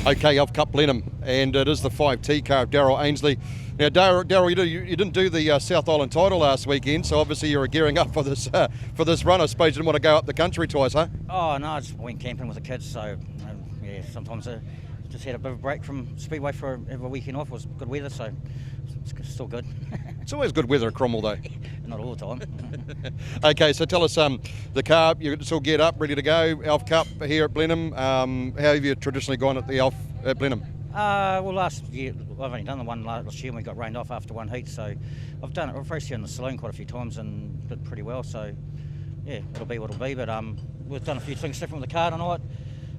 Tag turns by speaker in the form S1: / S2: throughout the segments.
S1: Okay, Elf Cup Blenheim, and it is the 5T car of Daryl Ainsley. Now, Daryl, you didn't do the South Island title last weekend, so obviously you were gearing up for this run. I suppose you didn't want to go up the country twice, huh?
S2: Oh no, I just went camping with the kids, so yeah, sometimes I just had a bit of a break from Speedway for a weekend off. It was good weather, so it's still good.
S1: It's always good weather at Cromwell, though.
S2: Not all the time.
S1: Okay, so tell us, the car, it's all geared up, ready to go. Elf Cup here at Blenheim. How have you traditionally gone at the Elf at Blenheim?
S2: Well, last year I've only done the one last year, and we got rained off after one heat. So I've raced here in the saloon quite a few times and did pretty well. So yeah, it'll be what it'll be. But we've done a few things different with the car tonight,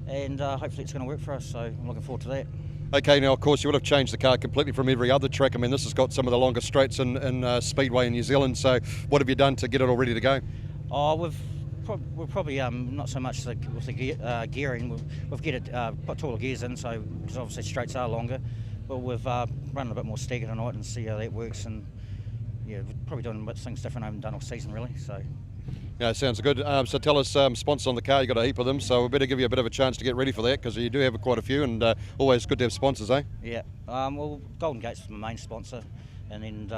S2: and hopefully it's going to work for us. So I'm looking forward to that. Okay,
S1: now of course you would have changed the car completely from every other track. I mean, this has got some of the longest straights in Speedway in New Zealand. So what have you done to get it all ready to go?
S2: Oh, we're probably not so much with the gearing. We've put taller gears in, so because obviously straights are longer. But we've run a bit more stagger tonight and see how that works. And yeah, we're probably doing things different. I haven't done all season really. So.
S1: Yeah, sounds good. So tell us, sponsors on the car, you've got a heap of them, so we better give you a bit of a chance to get ready for that, because you do have quite a few, and always good to have sponsors, eh?
S2: Yeah, well, Golden Gate's my main sponsor, and then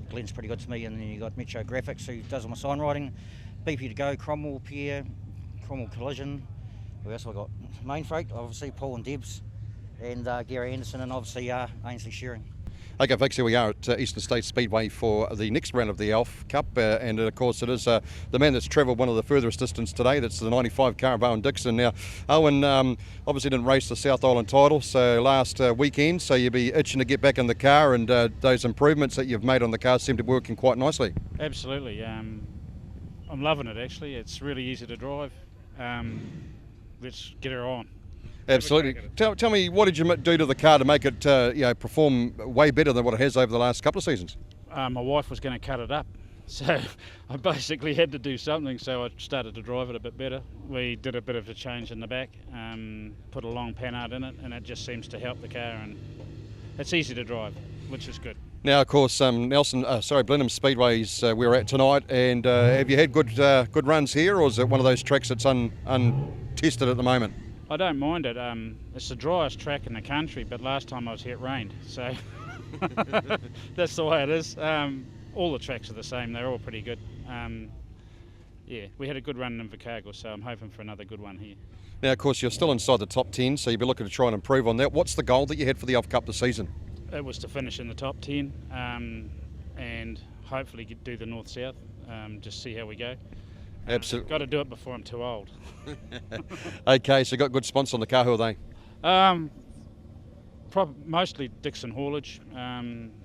S2: Glenn's pretty good to me, and then you got Metro Graphics, who does all my sign writing, BP to Go, Cromwell Pier, Cromwell Collision, who else have I got? Main Freight, obviously, Paul and Debs, and Gary Anderson, and obviously Ainsley Shearing.
S1: Okay, folks, here we are at Eastern State Speedway for the next round of the Elf Cup, and of course it is the man that's travelled one of the furthest distance today. That's the 95 car of Owen Dixon. Now, Owen obviously didn't race the South Island title so last weekend, so you'd be itching to get back in the car, and those improvements that you've made on the car seem to be working quite nicely.
S3: Absolutely. I'm loving it, actually. It's really easy to drive. Let's get her on.
S1: Absolutely. Tell me, what did you do to the car to make it perform way better than what it has over the last couple of seasons?
S3: My wife was going to cut it up, so I basically had to do something, so I started to drive it a bit better. We did a bit of a change in the back, put a long panhard in it, and it just seems to help the car, and it's easy to drive, which is good.
S1: Now, of course, Blenheim Speedway's where we're at tonight, and have you had good runs here, or is it one of those tracks that's untested at the moment?
S3: I don't mind it. It's the driest track in the country, but last time I was here it rained, so that's the way it is. All the tracks are the same, they're all pretty good. Yeah, we had a good run in Invercargill, so I'm hoping for another good one here.
S1: Now, of course, you're still inside the top 10, so you'll be looking to try and improve on that. What's the goal that you had for the Elf Cup this season?
S3: It was to finish in the top 10 and hopefully do the North-South, just see how we go.
S1: Absolutely.
S3: Got to do it before I'm too old.
S1: Okay, so you got good sponsors on the car. Who are they?
S3: Mostly Dixon Haulage.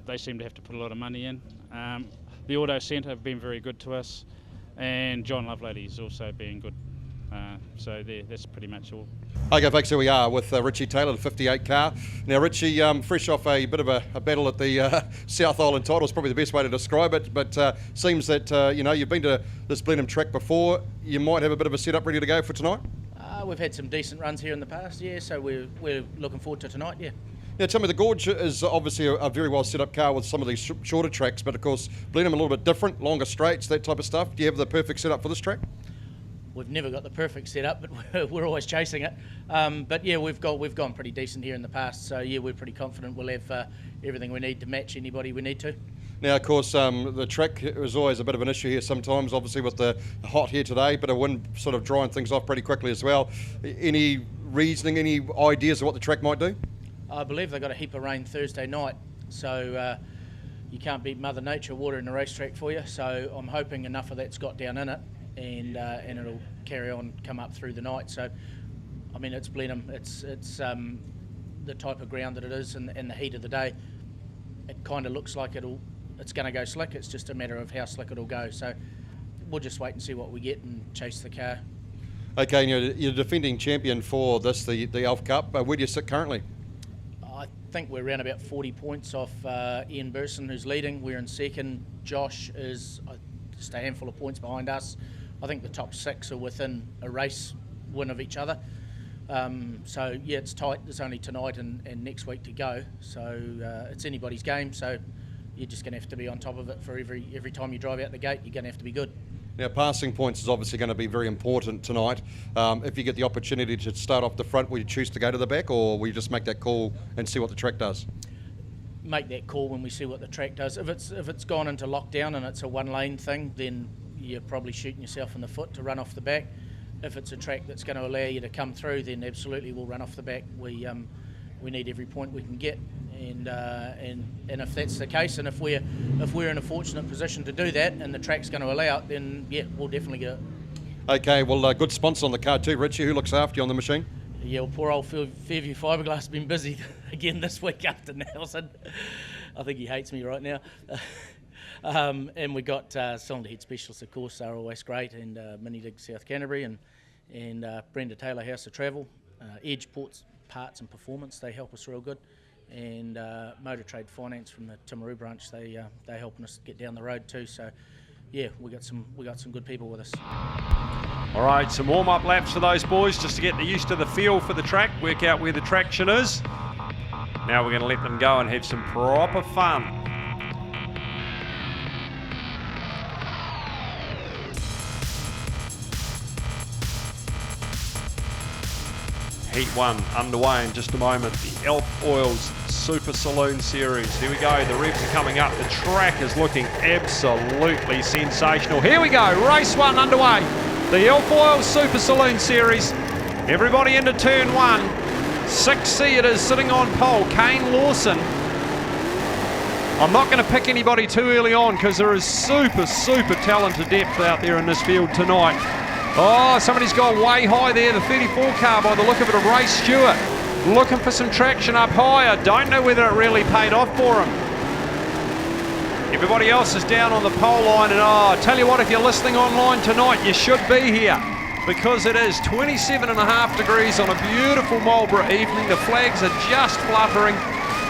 S3: They seem to have to put a lot of money in. The Auto Centre have been very good to us, and John Lovelady's also been good. So that's pretty much all.
S1: Okay, folks, here we are with Richie Taylor, the 58 car. Now, Richie, fresh off a bit of a battle at the South Island title is probably the best way to describe it, but seems that you've been to this Blenheim track before. You might have a bit of a setup ready to go for tonight?
S4: We've had some decent runs here in the past, yeah, so we're looking forward to tonight, yeah.
S1: Now, tell me, the Gorge is obviously a very well set up car with some of these shorter tracks, but of course Blenheim a little bit different, longer straights, that type of stuff. Do you have the perfect setup for this track?
S4: We've never got the perfect setup, but we're always chasing it. But yeah, we've gone pretty decent here in the past, so yeah, we're pretty confident we'll have everything we need to match anybody we need to.
S1: Now, of course, the track is always a bit of an issue here sometimes, obviously with the hot here today, but a wind sort of drying things off pretty quickly as well. Any reasoning, any ideas of what the track might do?
S4: I believe they got a heap of rain Thursday night, so you can't beat Mother Nature watering the racetrack for you, so I'm hoping enough of that's got down in it, and it'll carry on, come up through the night. So, I mean, it's Blenheim, it's the type of ground that it is, and the heat of the day, it kind of looks like it's going to go slick. It's just a matter of how slick it'll go. So we'll just wait and see what we get and chase the car.
S1: Okay, and you're defending champion for this, the Elf Cup. Where do you sit currently?
S4: I think we're around about 40 points off Ian Burson, who's leading. We're in second. Josh is just a handful of points behind us. I think the top 6 are within a race win of each other. So yeah, it's tight. There's only tonight and next week to go. So it's anybody's game. So you're just going to have to be on top of it for every time you drive out the gate. You're going to have to be good.
S1: Now, passing points is obviously going to be very important tonight. If you get the opportunity to start off the front, will you choose to go to the back, or will you just make that call and see what the track does?
S4: Make that call when we see what the track does. If it's gone into lockdown and it's a one-lane thing, then you're probably shooting yourself in the foot to run off the back. If it's a track that's going to allow you to come through, then absolutely we'll run off the back. We need every point we can get, and if that's the case, and if we're in a fortunate position to do that, and the track's going to allow it, then yeah, we'll definitely get it.
S1: Okay, well, good sponsor on the car too, Richie. Who looks after you on the machine?
S4: Yeah, well, poor old Fairview Fiberglass has been busy again this week after Nelson. I think he hates me right now. And we got cylinder head specialists, of course, they're always great, and Mini Dig South Canterbury, and Brenda Taylor House of Travel, Edge Ports Parts and Performance, they help us real good, and Motor Trade Finance from the Timaru branch, they helping us get down the road too. So yeah, we got some good people with us.
S5: All right, some warm-up laps for those boys just to get used to the feel for the track, work out where the traction is. Now we're going to let them go and have some proper fun. Heat 1 underway in just a moment. The Elf Oils Super Saloon Series. Here we go, the revs are coming up. The track is looking absolutely sensational. Here we go, race 1 underway. The Elf Oils Super Saloon Series. Everybody into turn 1. 6C it is, sitting on pole, Kane Lawson. I'm not going to pick anybody too early on because there is super talented depth out there in this field tonight. Oh, somebody's gone way high there, the 34 car by the look of it, of Ray Stewart. Looking for some traction up high. I don't know whether it really paid off for him. Everybody else is down on the pole line, and oh, I tell you what, if you're listening online tonight, you should be here, because it is 27.5 degrees on a beautiful Marlborough evening. The flags are just fluttering,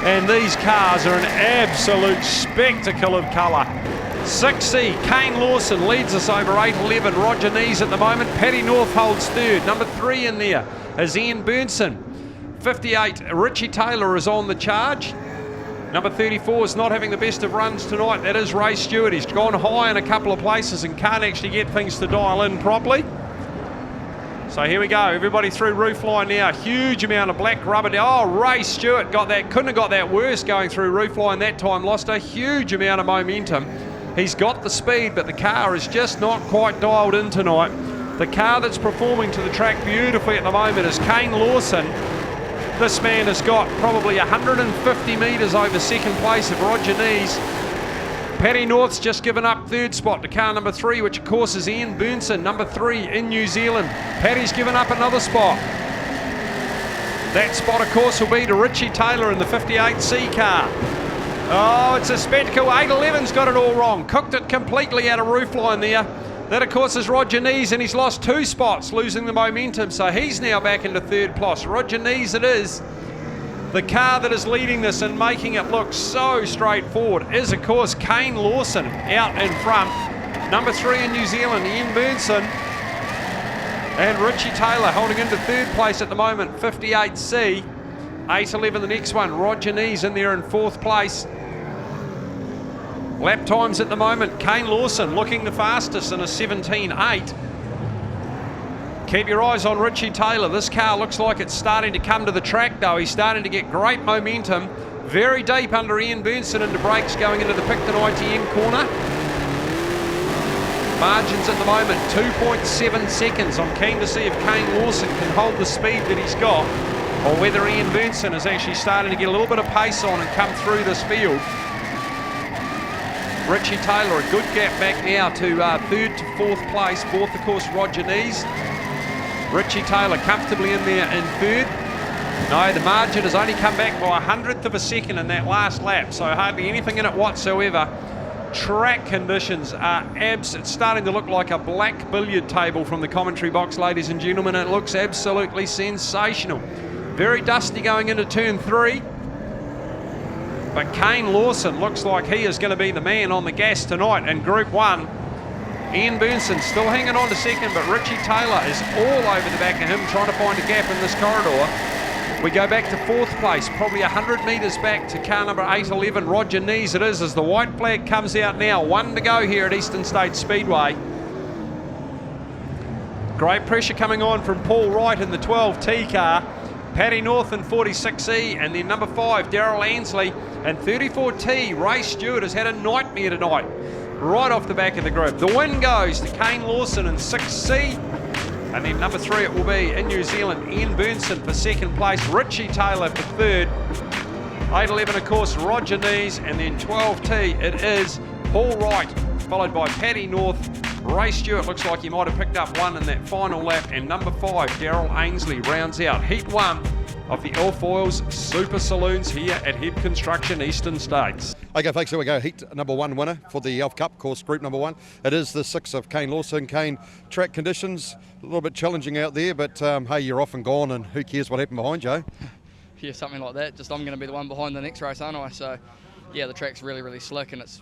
S5: and these cars are an absolute spectacle of colour. 6C, Kane Lawson leads us over 8.11. Roger Nees at the moment. Paddy North holds third. Number 3 in there is Ian Burnson. 58, Richie Taylor is on the charge. Number 34 is not having the best of runs tonight. That is Ray Stewart. He's gone high in a couple of places and can't actually get things to dial in properly. So here we go, everybody through roofline now. Huge amount of black rubber. Oh, Ray Stewart got that, couldn't have got that worse going through roofline that time. Lost a huge amount of momentum. He's got the speed, but the car is just not quite dialed in tonight. The car that's performing to the track beautifully at the moment is Kane Lawson. This man has got probably 150 metres over second place of Roger Nees. Paddy North's just given up third spot to car number 3, which of course is Ian Burnson, number 3 in New Zealand. Paddy's given up another spot. That spot of course will be to Richie Taylor in the 58C car. Oh, it's a spectacle. 8.11's got it all wrong. Cooked it completely out of roofline there. That, of course, is Roger Nees, and he's lost 2 spots, losing the momentum. So he's now back into third place. Roger Nees it is. The car that is leading this and making it look so straightforward is, of course, Kane Lawson out in front. Number 3 in New Zealand, Ian Burnson. And Richie Taylor holding into third place at the moment, 58C. 8.11 the next one. Roger Nees in there in fourth place. Lap times at the moment, Kane Lawson looking the fastest in a 17.8. Keep your eyes on Richie Taylor. This car looks like it's starting to come to the track though. He's starting to get great momentum. Very deep under Ian Burnson into brakes going into the Picton ITM corner. Margins at the moment, 2.7 seconds. I'm keen to see if Kane Lawson can hold the speed that he's got, or whether Ian Burnson is actually starting to get a little bit of pace on and come through this field. Richie Taylor, a good gap back now to third to fourth place. Fourth, of course, Roger Nees. Richie Taylor comfortably in there in third. No, the margin has only come back by 100th of a second in that last lap, so hardly anything in it whatsoever. Track conditions are it's starting to look like a black billiard table from the commentary box, ladies and gentlemen. It looks absolutely sensational. Very dusty going into turn 3. But Kane Lawson looks like he is going to be the man on the gas tonight in Group 1. Ian Burnson still hanging on to second, but Richie Taylor is all over the back of him trying to find a gap in this corridor. We go back to fourth place, probably 100 metres back to car number 8.11, Roger Nees it is, as the white flag comes out now. 1 to go here at Eastern State Speedway. Great pressure coming on from Paul Wright in the 12T car. Paddy North in 46E, and then number 5, Daryl Ansley, and 34T, Ray Stewart has had a nightmare tonight, right off the back of the group. The win goes to Kane Lawson in 6C, and then number 3 it will be in New Zealand, Ian Burnson for second place, Richie Taylor for third. 8-11 of course, Roger Nees, and then 12T it is Paul Wright, followed by Paddy North. Ray Stewart looks like he might have picked up one in that final lap, and number 5, Daryl Ainsley, rounds out Heat 1 of the Elf Oils Super Saloons here at Head Construction Eastern States.
S1: Okay, folks, here we go. Heat number 1 winner for the Elf Cup, course group number 1. It is the 6 of Kane Lawson. Kane, track conditions a little bit challenging out there, but hey, you're off and gone, and who cares what happened behind you?
S6: Yeah, something like that. Just I'm going to be the one behind the next race, aren't I? So, yeah, the track's really, really slick, and it's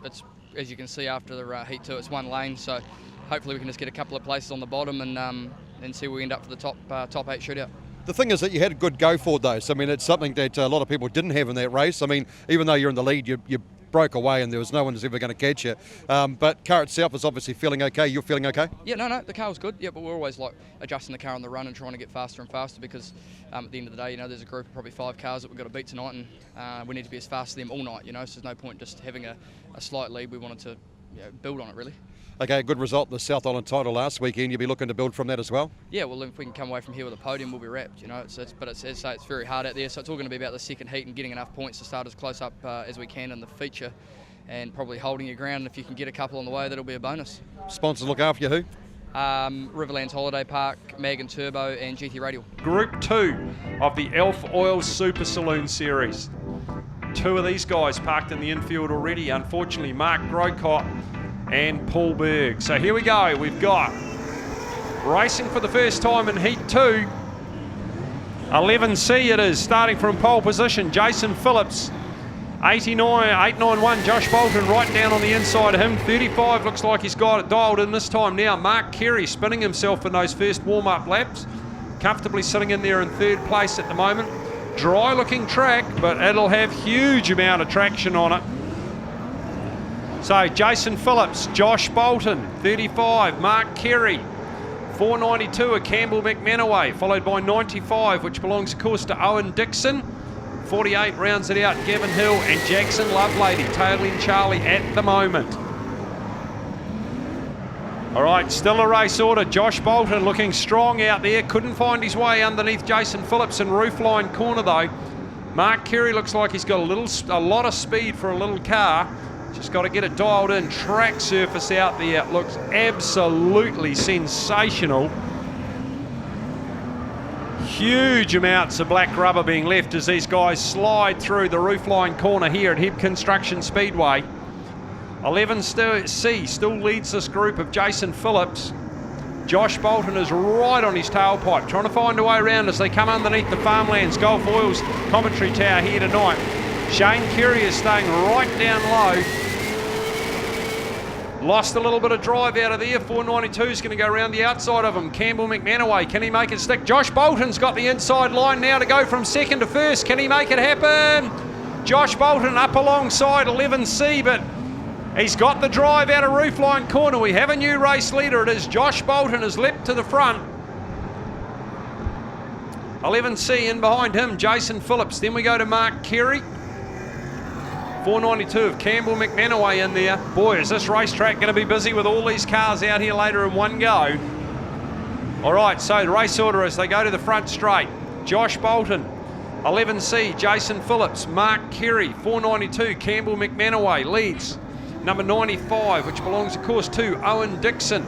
S6: as you can see after the Heat 2, it's one lane. So, hopefully we can just get a couple of places on the bottom and see where we end up for the top 8 shootout.
S1: The thing is that you had a good go forward though. So, I mean, it's something that a lot of people didn't have in that race. I mean, even though you're in the lead, you broke away and there was no one who's ever going to catch you. But car itself is obviously feeling okay. You're feeling okay?
S6: Yeah, no, the car was good. Yeah, but we're always like adjusting the car on the run and trying to get faster and faster because at the end of the day, there's a group of probably 5 cars that we've got to beat tonight, and we need to be as fast as them all night. So there's no point just having a slight lead. We wanted to build on it really.
S1: Okay, good result, the South Island title last weekend. You'll be looking to build from that as well?
S6: Yeah, well, if we can come away from here with a podium, we'll be wrapped, But it's very hard out there, so it's all going to be about the second heat and getting enough points to start as close up as we can in the feature and probably holding your ground. And if you can get a couple on the way, that'll be a bonus.
S1: Sponsors look after you, who?
S6: Riverlands Holiday Park, Mag and Turbo, and GT Radial.
S5: Group 2 of the Elf Oil Super Saloon Series. 2 of these guys parked in the infield already. Unfortunately, Mark Grocott and Paul Berg. So here we go. We've got racing for the first time in Heat 2. 11C it is, starting from pole position. Jason Phillips, 891. Josh Bolton right down on the inside of him. 35 looks like he's got it dialed in this time now. Mark Carey spinning himself in those first warm-up laps. Comfortably sitting in there in 3rd place at the moment. Dry looking track, but it'll have huge amount of traction on it. So Jason Phillips, Josh Bolton, 35, Mark Carey, 492 of Campbell McManaway, followed by 95, which belongs of course to Owen Dixon. 48 rounds it out, Gavin Hill and Jackson Lovelady tailing Charlie at the moment. All right, still a race order. Josh Bolton looking strong out there. Couldn't find his way underneath Jason Phillips in roofline corner though. Mark Carey looks like he's got a lot of speed for a little car. Just got to get it dialed in. Track surface out there looks absolutely sensational. Huge amounts of black rubber being left as these guys slide through the roofline corner here at Head Construction Speedway. 11C still leads this group of Jason Phillips. Josh Bolton is right on his tailpipe, trying to find a way around as they come underneath the Farmlands Golf Oils commentary tower here tonight. Shane Curry is staying right down low. Lost a little bit of drive out of there. 492 is going to go around the outside of him. Campbell McManaway, can he make it stick? Josh Bolton's got the inside line now to go from 2nd to 1st. Can he make it happen? Josh Bolton up alongside 11C, but he's got the drive out of roofline corner. We have a new race leader. It is Josh Bolton has leapt to the front. 11C in behind him, Jason Phillips. Then we go to Mark Carey. 492 of Campbell McManaway in there. Boy, is this racetrack going to be busy with all these cars out here later in one go. All right, so the race order as they go to the front straight. Josh Bolton, 11C, Jason Phillips, Mark Carey, 492, Campbell McManaway leads. Number 95, which belongs, of course, to Owen Dixon.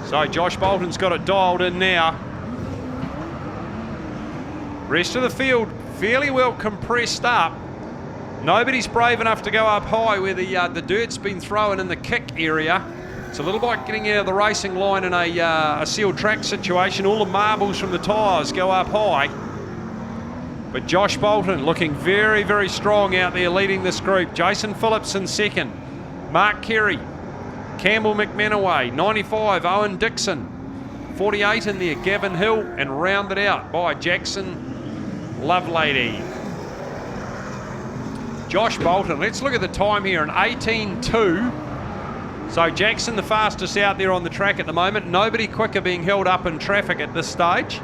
S5: So Josh Bolton's got it dialed in now. Rest of the field fairly well compressed up. Nobody's brave enough to go up high where the dirt's been thrown in the kick area. It's a little like getting out of the racing line in a sealed track situation. All the marbles from the tyres go up high. But Josh Bolton looking very, very strong out there leading this group. Jason Phillips in 2nd. Mark Carey, Campbell McManaway, 95, Owen Dixon. 48 in there, Gavin Hill, and rounded out by Jackson Lovelady. Josh Bolton, let's look at the time here, an 18.2. So Jackson the fastest out there on the track at the moment. Nobody quicker being held up in traffic at this stage.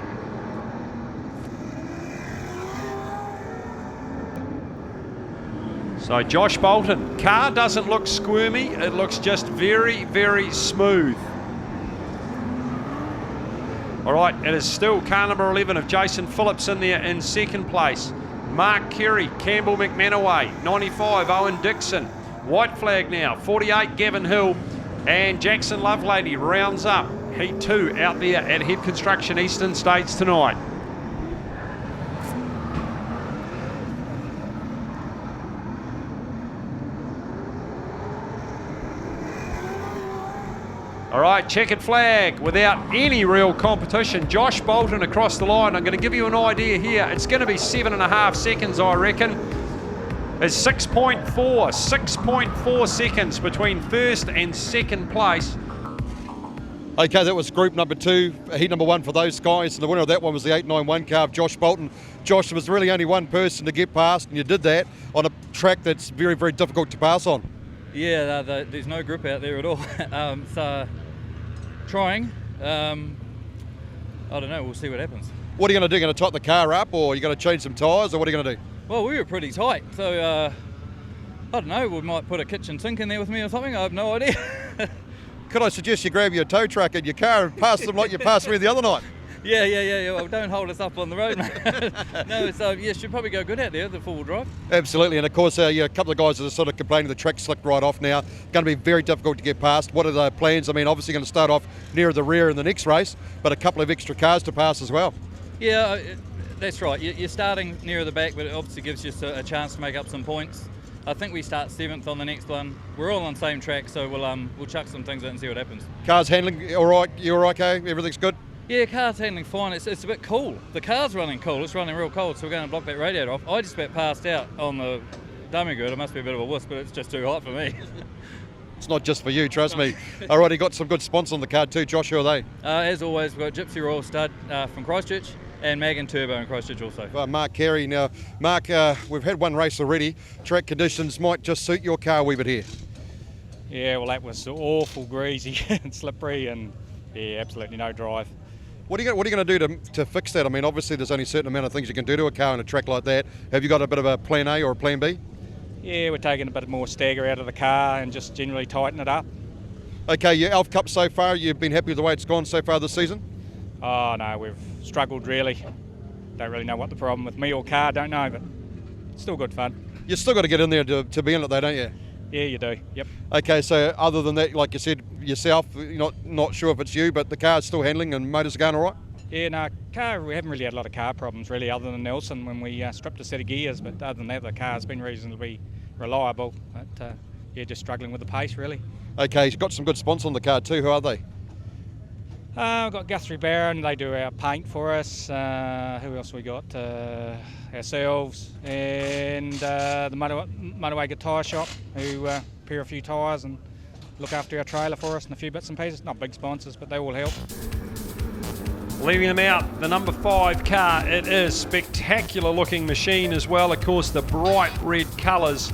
S5: So Josh Bolton, car doesn't look squirmy, it looks just very, very smooth. All right, it is still car number 11 of Jason Phillips in there in second place. Mark Kerry, Campbell McManaway, 95, Owen Dixon. White flag now, 48, Gavin Hill. And Jackson Lovelady rounds up Heat 2 out there at Head Construction Eastern States tonight. All right, checkered flag without any real competition. Josh Bolton across the line. I'm going to give you an idea here. It's going to be 7.5 seconds, I reckon. It's 6.4 seconds between first and second place.
S1: Okay, that was group number 2, heat number 1 for those guys, and the winner of that one was the 891 car of Josh Bolton. Josh, there was really only one person to get past, and you did that on a track that's very, very difficult to pass on.
S7: Yeah, there's no grip out there at all. So trying. I don't know. We'll see what happens.
S1: What are you going to do? Going to tighten the car up, or are you going to change some tyres, or what are you going to do?
S7: Well, we were pretty tight, so I don't know. We might put a kitchen sink in there with me or something. I have no idea.
S1: Could I suggest you grab your tow truck in your car and pass them like you passed me the other night?
S7: Yeah. Well, don't hold us up on the road, mate. No, so yeah, should probably go good out there, the four-wheel drive.
S1: Absolutely, and of course, a couple of guys that are sort of complaining the track slipped right off now. Going to be very difficult to get past. What are the plans? I mean, obviously going to start off near the rear in the next race, but a couple of extra cars to pass as well.
S7: Yeah, that's right. You're starting nearer the back, but it obviously gives you a chance to make up some points. I think we start 7th on the next one. We're all on the same track, so we'll chuck some things out and see what happens.
S1: Cars handling all right? You're okay? Everything's good?
S7: Yeah, car's handling fine. It's a bit cool. The car's running cool. It's running real cold, so we're going to block that radiator off. I just about passed out on the dummy gird. It must be a bit of a wuss, but it's just too hot for me.
S1: It's not just for you, trust me. All right, you got some good sponsors on the card too. Josh, who are they?
S7: As always, we've got Gypsy Royal Stud from Christchurch and Mag & Turbo in Christchurch also.
S1: Mark Carey. Now, Mark, we've had one race already. Track conditions might just suit your car a wee bit here.
S8: Yeah, well, that was awful greasy and slippery, and yeah, absolutely no drive.
S1: What are you going to do to fix that? I mean, obviously there's only a certain amount of things you can do to a car on a track like that. Have you got a bit of a plan A or a plan B?
S8: Yeah, we're taking a bit more stagger out of the car and just generally tighten it up.
S1: Okay, your Elf Cup so far, you've been happy with the way it's gone so far this season?
S8: Oh no, we've struggled really. Don't really know what the problem with me or car, don't know, but it's still good fun.
S1: You've still got to get in there to be in it though, don't you?
S8: Yeah, you do, yep.
S1: Okay, so other than that, like you said yourself, you're not sure if it's you, but the car's still handling and motors are going all right?
S8: Yeah, no, car, we haven't really had a lot of car problems really, other than Nelson when we stripped a set of gears, but other than that, the car's been reasonably reliable, but yeah, just struggling with the pace really. Okay,
S1: you've got some good sponsors on the car too. Who are they?
S8: We've got Guthrie Barron, they do our paint for us. Who else we got? Ourselves, and the Motorway Guitar Shop, who repair a few tyres and look after our trailer for us and a few bits and pieces. Not big sponsors, but they all help.
S5: Leaving them out, the number 5 car. It is spectacular looking machine as well. Of course, the bright red colours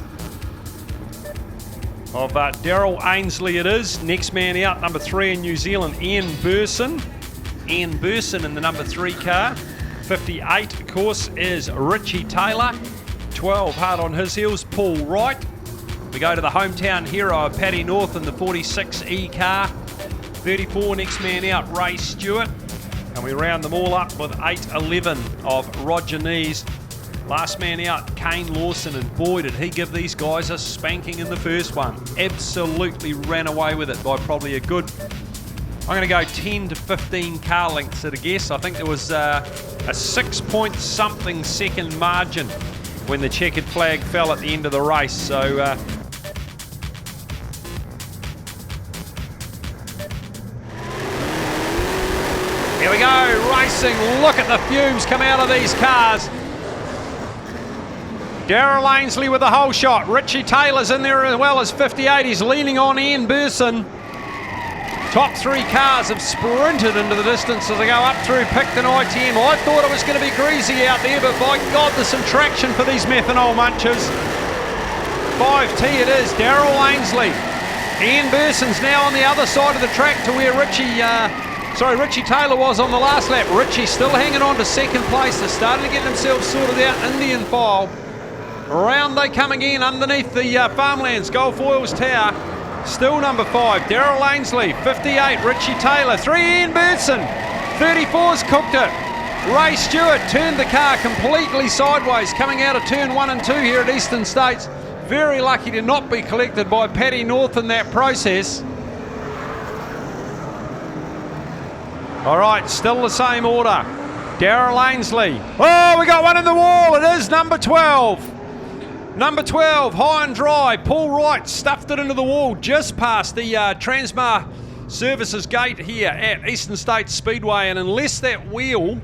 S5: of Daryl Ainsley it is. Next man out, number 3 in New Zealand, Ian Burson. Ian Burson in the number 3 car. 58, of course, is Richie Taylor. 12 hard on his heels, Paul Wright. We go to the hometown hero of Paddy North in the 46E car. 34, next man out, Ray Stewart. And we round them all up with 8-11 of Roger Nees. Last man out, Kane Lawson, and boy did he give these guys a spanking in the first one. Absolutely ran away with it by probably a good, I'm going to go 10 to 15 car lengths at a guess. I think there was a 6-point-something second margin when the checkered flag fell at the end of the race. So here we go, racing. Look at the fumes come out of these cars. Daryl Ainsley with the whole shot. Richie Taylor's in there as well as 58. He's leaning on Ian Burson. Top 3 cars have sprinted into the distance as they go up through Picton ITM. I thought it was going to be greasy out there, but by God, there's some traction for these methanol munchers. 5T it is, Daryl Ainsley. Ian Burson's now on the other side of the track to where Richie Taylor was on the last lap. Richie still hanging on to second place. They're starting to get themselves sorted out. Indian file. Around they come again underneath the Farmlands Golf Oils Tower. Still number 5, Daryl Ainsley. 58, Richie Taylor. 3, Ian Burson. 34's cooked it. Ray Stewart turned the car completely sideways coming out of turn 1 and 2 here at Eastern States. Very lucky to not be collected by Paddy North in that process. All right, still the same order. Daryl Ainsley. Oh, we got one in the wall. It is number 12. Number 12, high and dry. Paul Wright stuffed it into the wall just past the Transmar Services gate here at Eastern States Speedway. And unless that wheel...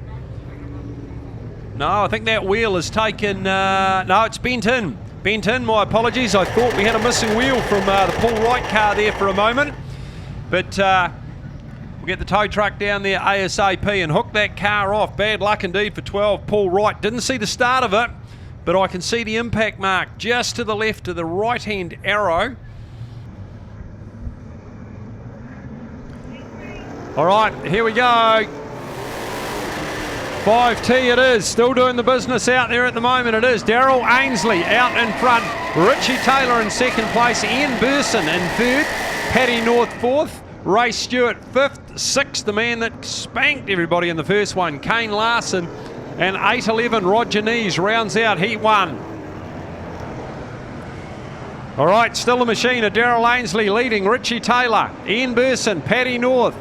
S5: No, I think that wheel is taken... no, it's bent in. Bent in, my apologies. I thought we had a missing wheel from the Paul Wright car there for a moment. But we'll get the tow truck down there ASAP and hook that car off. Bad luck indeed for 12, Paul Wright. Didn't see the start of it, but I can see the impact mark just to the left of the right-hand arrow. All right, here we go. 5T it is, still doing the business out there at the moment. It is Daryl Ainsley out in front, Richie Taylor in second place, Ian Burson in third, Paddy North fourth, Ray Stewart fifth, sixth, the man that spanked everybody in the first one, Kane Larson, and 8-11 Roger Nees rounds out Heat 1. All right, still the machine of Daryl Ainsley leading, Richie Taylor, Ian Burson, Paddy North,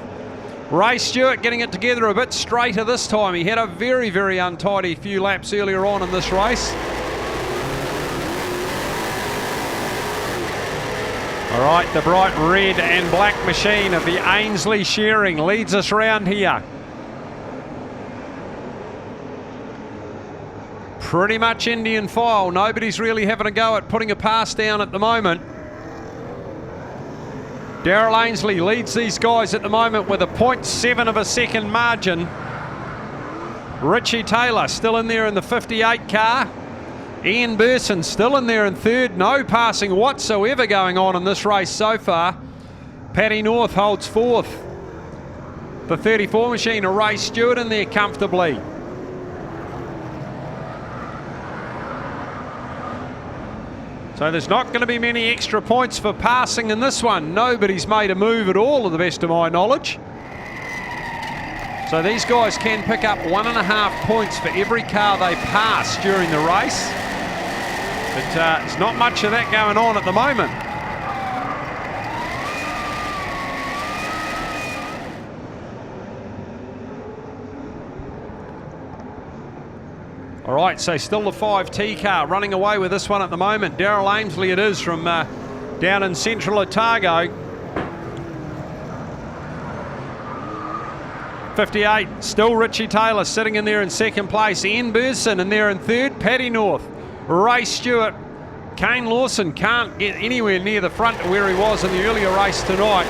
S5: Ray Stewart getting it together a bit straighter this time. He had a very, very untidy few laps earlier on in this race. All right, the bright red and black machine of the Ainsley Shearing leads us round here. Pretty much Indian file. Nobody's really having a go at putting a pass down at the moment. Daryl Ainsley leads these guys at the moment with a 0.7 of a second margin. Richie Taylor still in there in the 58 car. Ian Burson still in there in third. No passing whatsoever going on in this race so far. Paddy North holds fourth. The 34 machine, a Ray Stewart in there comfortably. So there's not going to be many extra points for passing in this one. Nobody's made a move at all, to the best of my knowledge. So these guys can pick up 1.5 points for every car they pass during the race. But there's not much of that going on at the moment. All right, so still the 5T car running away with this one at the moment. Daryl Ainsley it is from down in central Otago. 58, still Richie Taylor sitting in there in second place. Ian Burson in there in third. Paddy North, Ray Stewart. Kane Lawson can't get anywhere near the front of where he was in the earlier race tonight.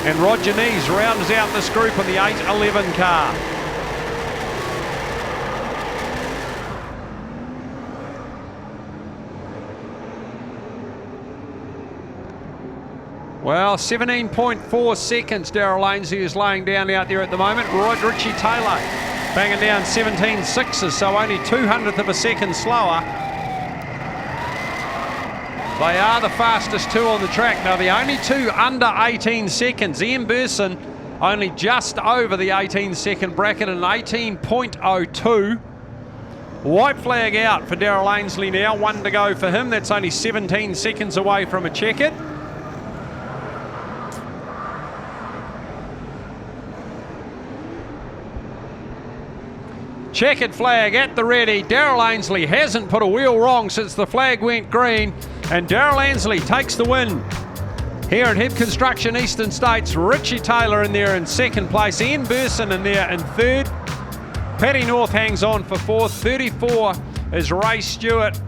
S5: And Roger Nees rounds out this group in the 8-11 car. Well, 17.4 seconds Daryl Ainsley is laying down out there at the moment. Richie Taylor banging down 17.6s, so only 200th of a second slower. They are the fastest two on the track. Now, the only two under 18 seconds. Ian Burson only just over the 18-second bracket, an 18.02. White flag out for Daryl Ainsley now. One to go for him. That's only 17 seconds away from a checkered. Checkered flag at the ready. Daryl Ainsley hasn't put a wheel wrong since the flag went green. And Daryl Ainsley takes the win here at Hib Construction Eastern States. Richie Taylor in there in second place. Ian Burson in there in third. Paddy North hangs on for fourth. 34 is Ray Stewart.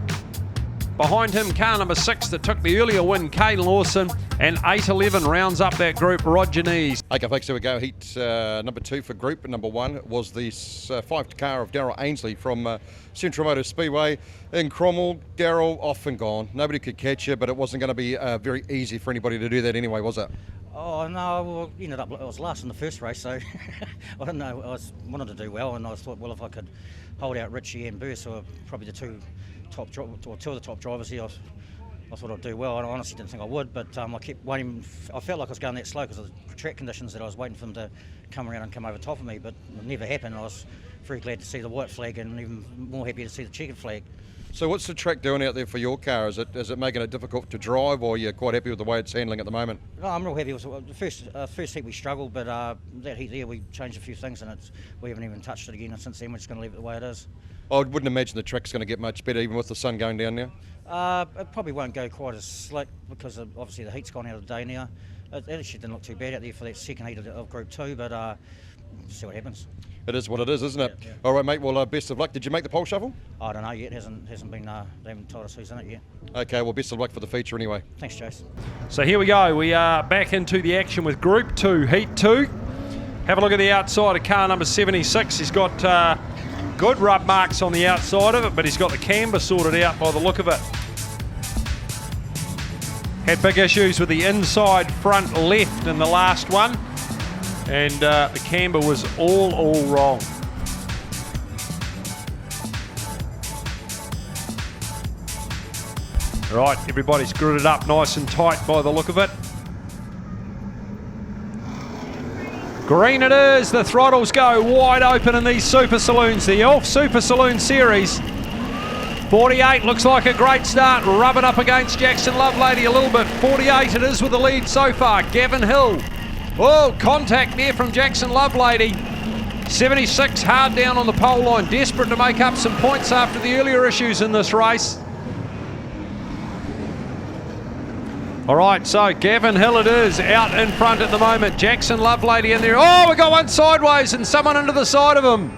S5: Behind him, car number 6 that took the earlier win, Kane Lawson. And 8-11 rounds up that group, Roger Nees.
S1: Okay, folks, here we go. Heat number 2 for group number 1 was the 5 car of Daryl Ainsley from Central Motor Speedway in Cromwell. Daryl off and gone. Nobody could catch you, but it wasn't going to be very easy for anybody to do that anyway, was it?
S2: Oh no, well, ended up I was last in the first race, so I don't know. I wanted to do well, and I thought, well, if I could hold out Richie and Burse, who are probably the two of the top drivers here, I thought I'd do well. I honestly didn't think I would, but I kept waiting. I felt like I was going that slow because of the track conditions, that I was waiting for them to come around and come over top of me, but it never happened. I was very glad to see the white flag, and even more happy to see the checkered flag.
S1: So what's the track doing out there for your car? Is it making it difficult to drive, or you're quite happy with the way it's handling at the moment?
S2: No, I'm real happy. The first heat we struggled, but that heat there we changed a few things, and we haven't even touched it again. And since then, we're just going to leave it the way it is.
S1: I wouldn't imagine the track's going to get much better, even with the sun going down now.
S2: It probably won't go quite as slick because obviously the heat's gone out of the day now. It actually didn't look too bad out there for that second heat of Group 2, but see what happens.
S1: It is what it is, isn't it?
S2: Yeah.
S1: All right, mate. Well, best of luck. Did you make the pole shuffle?
S2: I don't know yet. Hasn't been. They haven't told us who's in it yet.
S1: Okay. Well, best of luck for the feature anyway.
S2: Thanks, Chase.
S5: So here we go. We are back into the action with Group 2, Heat 2. Have a look at the outside of car number 76. He's got good rub marks on the outside of it, but he's got the camber sorted out by the look of it. Had big issues with the inside front left in the last one, and the camber was all wrong. All right, everybody's gridded up nice and tight by the look of it. Green it is, the throttles go wide open in these Super Saloons, the Elf Super Saloon Series. 48 looks like a great start, rubbing up against Jackson Lovelady a little bit. 48 it is with the lead so far, Gavin Hill. Oh, contact there from Jackson Lovelady. 76 hard down on the pole line, desperate to make up some points after the earlier issues in this race. All right, so Gavin Hill it is, out in front at the moment. Jackson Lovelady in there. Oh, we got one sideways and someone into the side of him.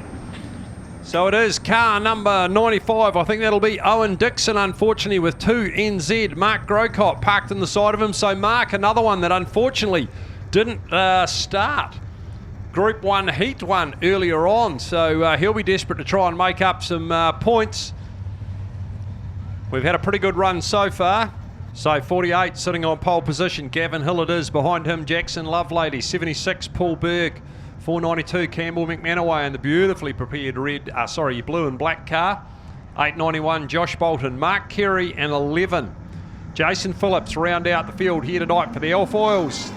S5: So it is car number 95. I think that'll be Owen Dixon, unfortunately, with 2 NZ. Mark Grocott parked in the side of him. So Mark, another one that unfortunately didn't start Group 1, Heat 1 earlier on. So he'll be desperate to try and make up some points. We've had a pretty good run so far. So 48 sitting on pole position. Gavin Hill it is. Behind him, Jackson Lovelady. 76, Paul Berg. 492, Campbell McManaway in the beautifully prepared blue and black car. 891, Josh Bolton. Mark Carey and 11. Jason Phillips round out the field here tonight for the Elf Oils.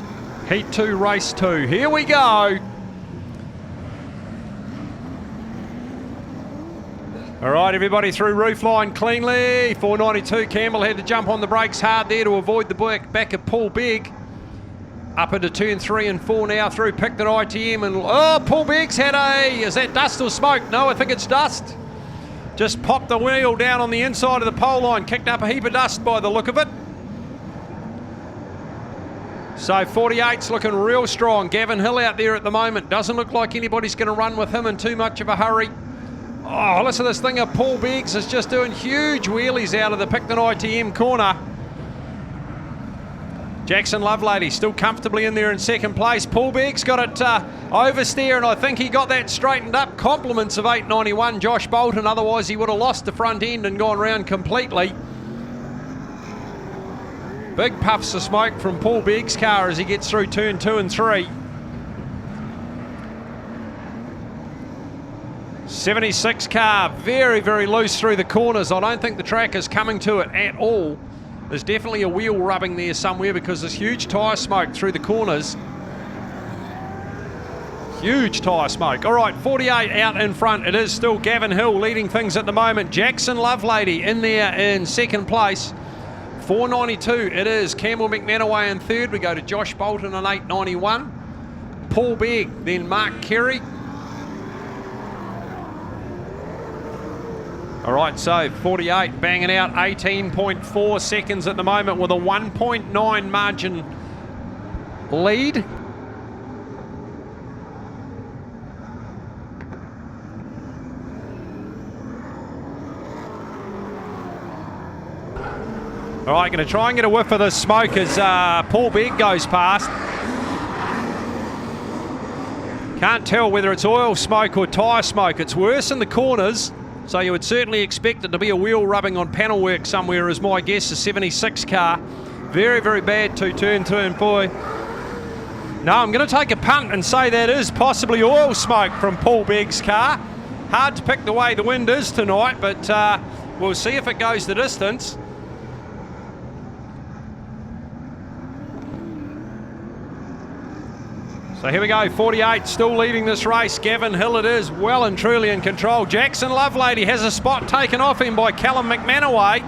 S5: Heat 2, Race 2. Here we go. All right, everybody through roofline cleanly. 492, Campbell had to jump on the brakes hard there to avoid the back of Paul Begg. Up into turn 3 and 4 now through Picton ITM, and Paul Begg's had is that dust or smoke? No, I think it's dust. Just popped the wheel down on the inside of the pole line, kicked up a heap of dust by the look of it. So 48's looking real strong. Gavin Hill out there at the moment. Doesn't look like anybody's going to run with him in too much of a hurry. Oh, listen to this thing of Paul Beggs is just doing huge wheelies out of the Picton ITM corner. Jackson Lovelady still comfortably in there in second place. Paul Begg's got it oversteer, and I think he got that straightened up. Compliments of 891, Josh Bolton. Otherwise, he would have lost the front end and gone round completely. Big puffs of smoke from Paul Begg's car as he gets through turn 2 and 3. 76 car, very, very loose through the corners. I don't think the track is coming to it at all. There's definitely a wheel rubbing there somewhere because there's huge tyre smoke through the corners. Huge tyre smoke. All right, 48 out in front. It is still Gavin Hill leading things at the moment. Jackson Lovelady in there in second place. 492 it is. Campbell McManaway in third. We go to Josh Bolton on 891. Paul Begg, then Mark Carey. All right, so 48 banging out 18.4 seconds at the moment with a 1.9 margin lead. All right, going to try and get a whiff of the smoke as Paul Begg goes past. Can't tell whether it's oil smoke or tyre smoke. It's worse in the corners, so you would certainly expect it to be a wheel rubbing on panel work somewhere, is my guess, a 76 car. Very, very bad two-turn boy. No, I'm going to take a punt and say that is possibly oil smoke from Paul Begg's car. Hard to pick the way the wind is tonight, but we'll see if it goes the distance. So here we go, 48 still leading this race. Gavin Hill it is, well and truly in control. Jackson Lovelady has a spot taken off him by Callum McManaway.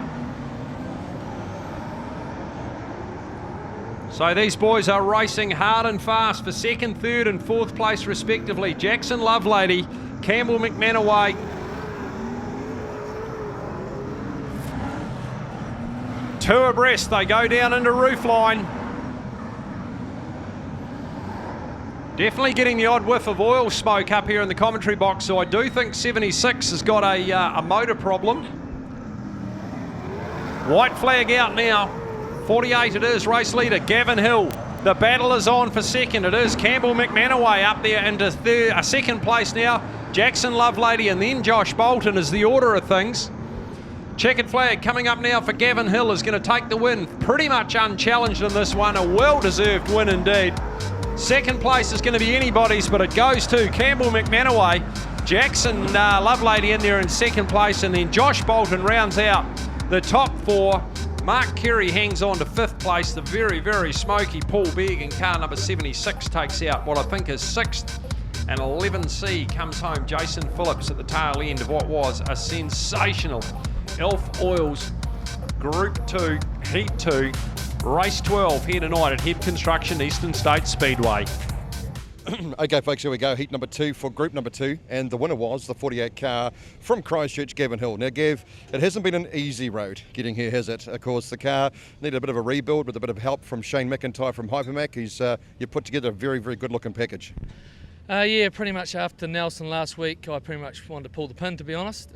S5: So these boys are racing hard and fast for second, third and fourth place respectively. Jackson Lovelady, Campbell McManaway. Two abreast, they go down into roofline. Definitely getting the odd whiff of oil smoke up here in the commentary box, so I do think 76 has got a motor problem. White flag out now. 48 it is, race leader Gavin Hill. The battle is on for second. It is Campbell McManaway up there into second place now. Jackson Lovelady and then Josh Bolton is the order of things. Checkered flag coming up now for Gavin Hill is going to take the win. Pretty much unchallenged in this one. A well-deserved win indeed. Second place is going to be anybody's, but it goes to Campbell McManaway. Jackson Lovelady in there in second place, and then Josh Bolton rounds out the top four. Mark Kerry hangs on to fifth place. The very, very smoky Paul Begg in car number 76 takes out what I think is sixth. And 11C comes home. Jason Phillips at the tail end of what was a sensational Elf Oils Group 2, Heat 2, Race 12 here tonight at Head Construction Eastern States Speedway.
S1: Okay, folks, here we go. Heat number 2 for group number 2, and the winner was the 48 car from Christchurch, Gavin Hill. Now, Gav, it hasn't been an easy road getting here, has it? Of course, the car needed a bit of a rebuild with a bit of help from Shane McIntyre from Hypermac. You put together a very, very good-looking package.
S9: Yeah, pretty much after Nelson last week, I pretty much wanted to pull the pin, to be honest.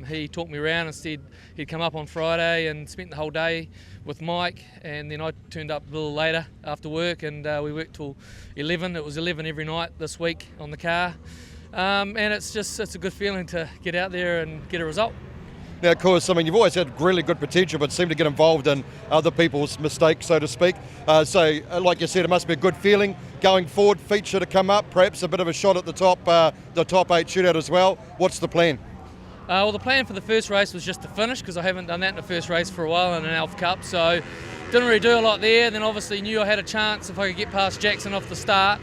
S9: He talked me around and said he'd come up on Friday and spent the whole day with Mike, and then I turned up a little later after work, and we worked till 11. It was 11 every night this week on the car, and it's a good feeling to get out there and get a result.
S1: Now, of course, I mean, you've always had really good potential, but seem to get involved in other people's mistakes, so to speak. So, like you said, it must be a good feeling going forward. Feature to come up, perhaps a bit of a shot at the top 8 shootout as well. What's the plan?
S9: Well, the plan for the first race was just to finish, because I haven't done that in the first race for a while in an Elf Cup, so didn't really do a lot there. Then obviously knew I had a chance if I could get past Jackson off the start,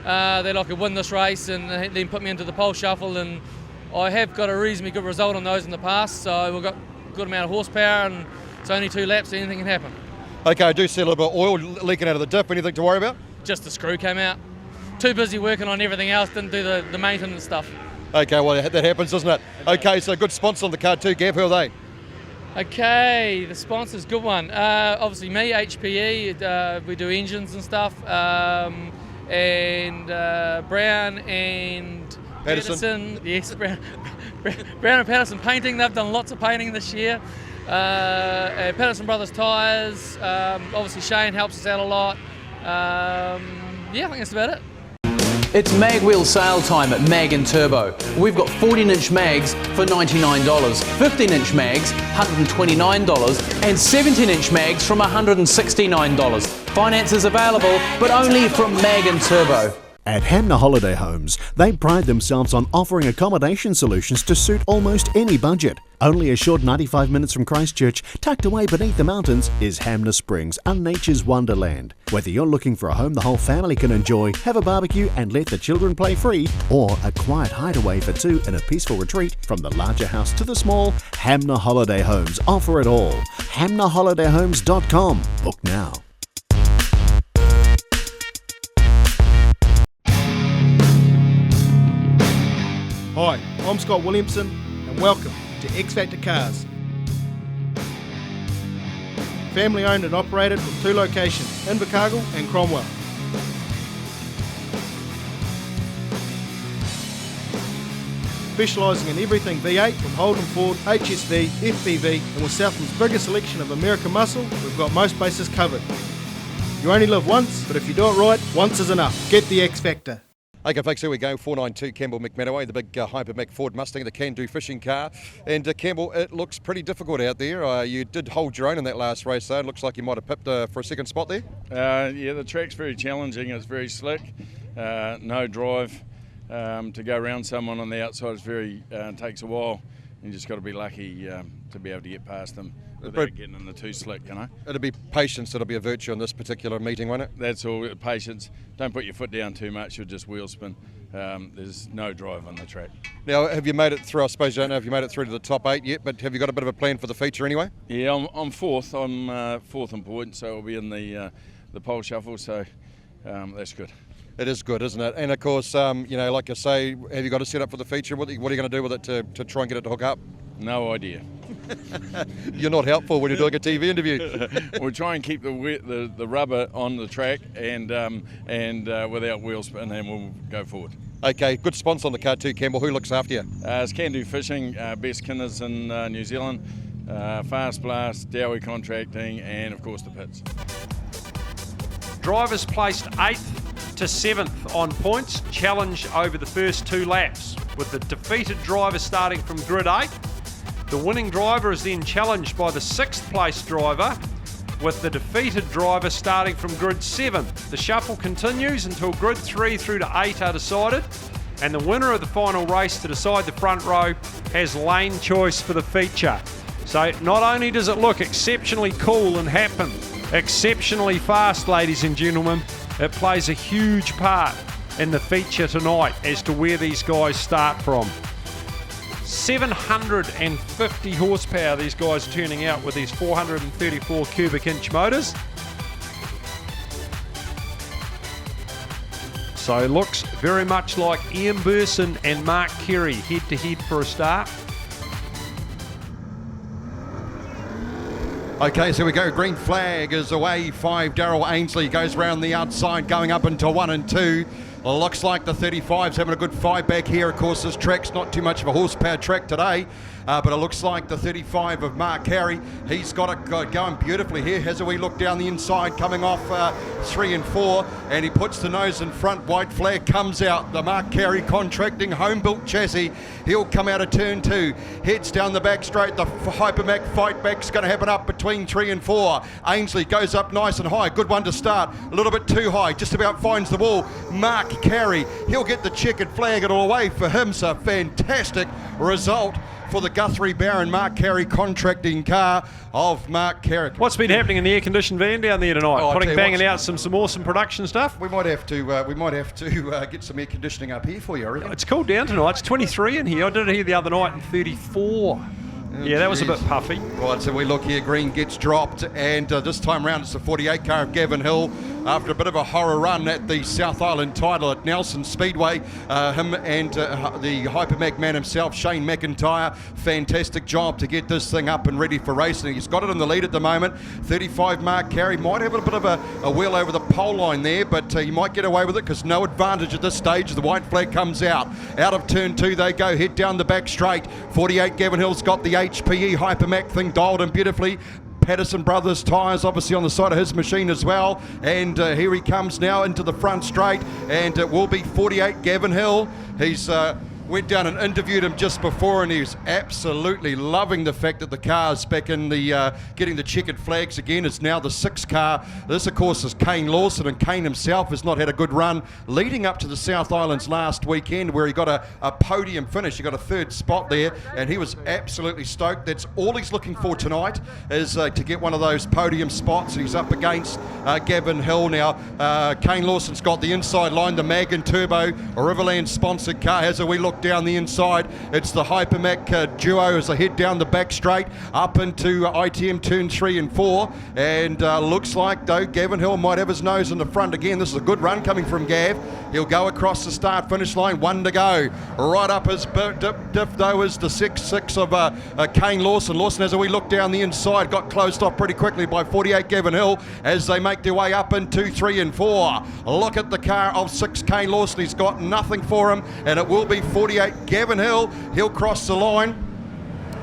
S9: that I could win this race and then put me into the pole shuffle, and I have got a reasonably good result on those in the past, so we've got a good amount of horsepower, and it's only 2 laps, so anything can happen. Okay,
S1: I do see a little bit of oil leaking out of the diff. Anything to worry about?
S9: Just the screw came out. Too busy working on everything else, didn't do the maintenance stuff.
S1: Okay, well, that happens, doesn't it? Okay, so good sponsor on the car too, Gav. Who are they?
S9: Okay, the sponsor's good one. Obviously me, HPE, we do engines and stuff, and Brown and Patterson. Yes, Brown and Patterson Painting. They've done lots of painting this year. Patterson Brothers Tyres. Obviously Shane helps us out a lot. Yeah, I think that's about it.
S10: It's mag wheel sale time at Mag and Turbo. We've got 14-inch mags for $99, 15-inch mags $129, and 17-inch mags from $169. Finance is available, but only from Mag and Turbo.
S11: At Hamner Holiday Homes, they pride themselves on offering accommodation solutions to suit almost any budget. Only a short 95 minutes from Christchurch, tucked away beneath the mountains, is Hamner Springs, a nature's wonderland. Whether you're looking for a home the whole family can enjoy, have a barbecue and let the children play free, or a quiet hideaway for two in a peaceful retreat, from the larger house to the small, Hamner Holiday Homes offer it all. HamnerHolidayHomes.com. Book now.
S12: Hi, I'm Scott Williamson and welcome to X Factor Cars. Family owned and operated with 2 locations, Invercargill and Cromwell. specialising in everything V8 from Holden Ford, HSV, FPV, and with Southland's biggest selection of American muscle, we've got most bases covered. You only live once, but if you do it right, once is enough. Get the X Factor.
S1: Okay, folks, here we go. 492 Campbell McManaway, the big Hypermac Ford Mustang, the can-do fishing car. And Campbell, it looks pretty difficult out there. You did hold your own in that last race, though. It looks like you might have pipped for a second spot there.
S13: Yeah, the track's very challenging. It's very slick. No drive to go around someone on the outside. It's very takes a while. You just got to be lucky to be able to get past them without getting in the too slick, you know.
S1: It'll be patience that'll be a virtue in this particular meeting, won't it?
S13: That's all, patience. Don't put your foot down too much, you'll just wheel spin. There's no drive on the track.
S1: Now, have you made it through, I suppose you don't know if you made it through to the top 8 yet, but have you got a bit of a plan for the feature anyway?
S13: Yeah, I'm fourth. I'm fourth in points, so I'll be in the pole shuffle, so that's good.
S1: It is good, isn't it? And of course, you know, like I say, have you got a set up for the feature? What are you going to do with it to try and get it to hook up?
S13: No idea.
S1: You're not helpful when you're doing a TV interview.
S13: We'll try and keep the rubber on the track and without wheel spin, and we'll go forward.
S1: Okay, good sponsor on the car too, Campbell. Who looks after you?
S13: It's Can-Do Fishing, best kinners in New Zealand, Fast Blast, Dowie Contracting, and of course the pits.
S5: Drivers placed 8th to 7th on points, challenge over the first 2 laps, with the defeated driver starting from grid 8. The winning driver is then challenged by the 6th place driver, with the defeated driver starting from grid 7. The shuffle continues until grid 3 through to 8 are decided, and the winner of the final race to decide the front row has lane choice for the feature. So not only does it look exceptionally cool and happen exceptionally fast, ladies and gentlemen, it plays a huge part in the feature tonight as to where these guys start from. 750 horsepower these guys are turning out with these 434 cubic inch motors. So it looks very much like Ian Burson and Mark Carey head to head for a start.
S1: Okay, so we go. Green flag is away. 5, Darryl Ainsley goes round the outside, going up into 1 and 2. Looks like the 35's having a good fight back here. Of course, this track's not too much of a horsepower track today, but it looks like the 35 of Mark Carey, he's got it going beautifully here. Has a wee look down the inside, coming off 3 and 4, and he puts the nose in front. White flag comes out. The Mark Carey Contracting home-built chassis. He'll come out of turn 2, heads down the back straight. The Hypermac fight back's going to happen up between 3 and 4. Ainsley goes up nice and high. Good one to start. A little bit too high. Just about finds the wall. Mark Carey, he'll get the checkered flag. It'll away for him. So fantastic result for the Guthrie Barron Mark Carey Contracting car of Mark Carey.
S5: What's been happening in the air-conditioned van down there tonight? Banging out some awesome production stuff.
S1: We might have to get some air conditioning up here for you, I reckon.
S5: It's cooled down tonight. It's 23 in here. I did it here the other night in 34. Yeah, that was a bit puffy.
S1: Right, so we look here, green gets dropped, and this time round it's the 48 car of Gavin Hill. After a bit of a horror run at the South Island title at Nelson Speedway, him and the Hypermac man himself, Shane McIntyre, fantastic job to get this thing up and ready for racing. He's got it in the lead at the moment. 35 Mark Carey might have a bit of a wheel over the pole line there, but he might get away with it because no advantage at this stage. The white flag comes out. Out of turn 2 they go, head down the back straight. 48 Gavin Hill's got the HPE Hypermac thing dialed in beautifully. Patterson Brothers tyres obviously on the side of his machine as well, and here he comes now into the front straight, and it will be 48 Gavin Hill. He's went down and interviewed him just before, and he's absolutely loving the fact that the car's back in the getting the checkered flags again. It's now the 6th car. This of course is Kane Lawson, and Kane himself has not had a good run leading up to the South Islands last weekend, where he got a podium finish. He got a 3rd spot there, and he was absolutely stoked. That's all he's looking for tonight, is to get one of those podium spots. He's up against Gavin Hill now. Kane Lawson's got the inside line, the Mag and Turbo, a Riverland sponsored car. Has a wee look down the inside. It's the Hypermac duo as they head down the back straight up into ITM turn 3 and 4, and looks like though Gavin Hill might have his nose in the front again. This is a good run coming from Gav. He'll go across the start finish line, 1 to go. Right up his diff though is the 6 of Kane Lawson. Lawson has a wee look down the inside, got closed off pretty quickly by 48 Gavin Hill as they make their way up into 3 and 4. Look at the car of 6 Kane Lawson. He's got nothing for him, and it will be 48 48, Gavin Hill. He'll cross the line.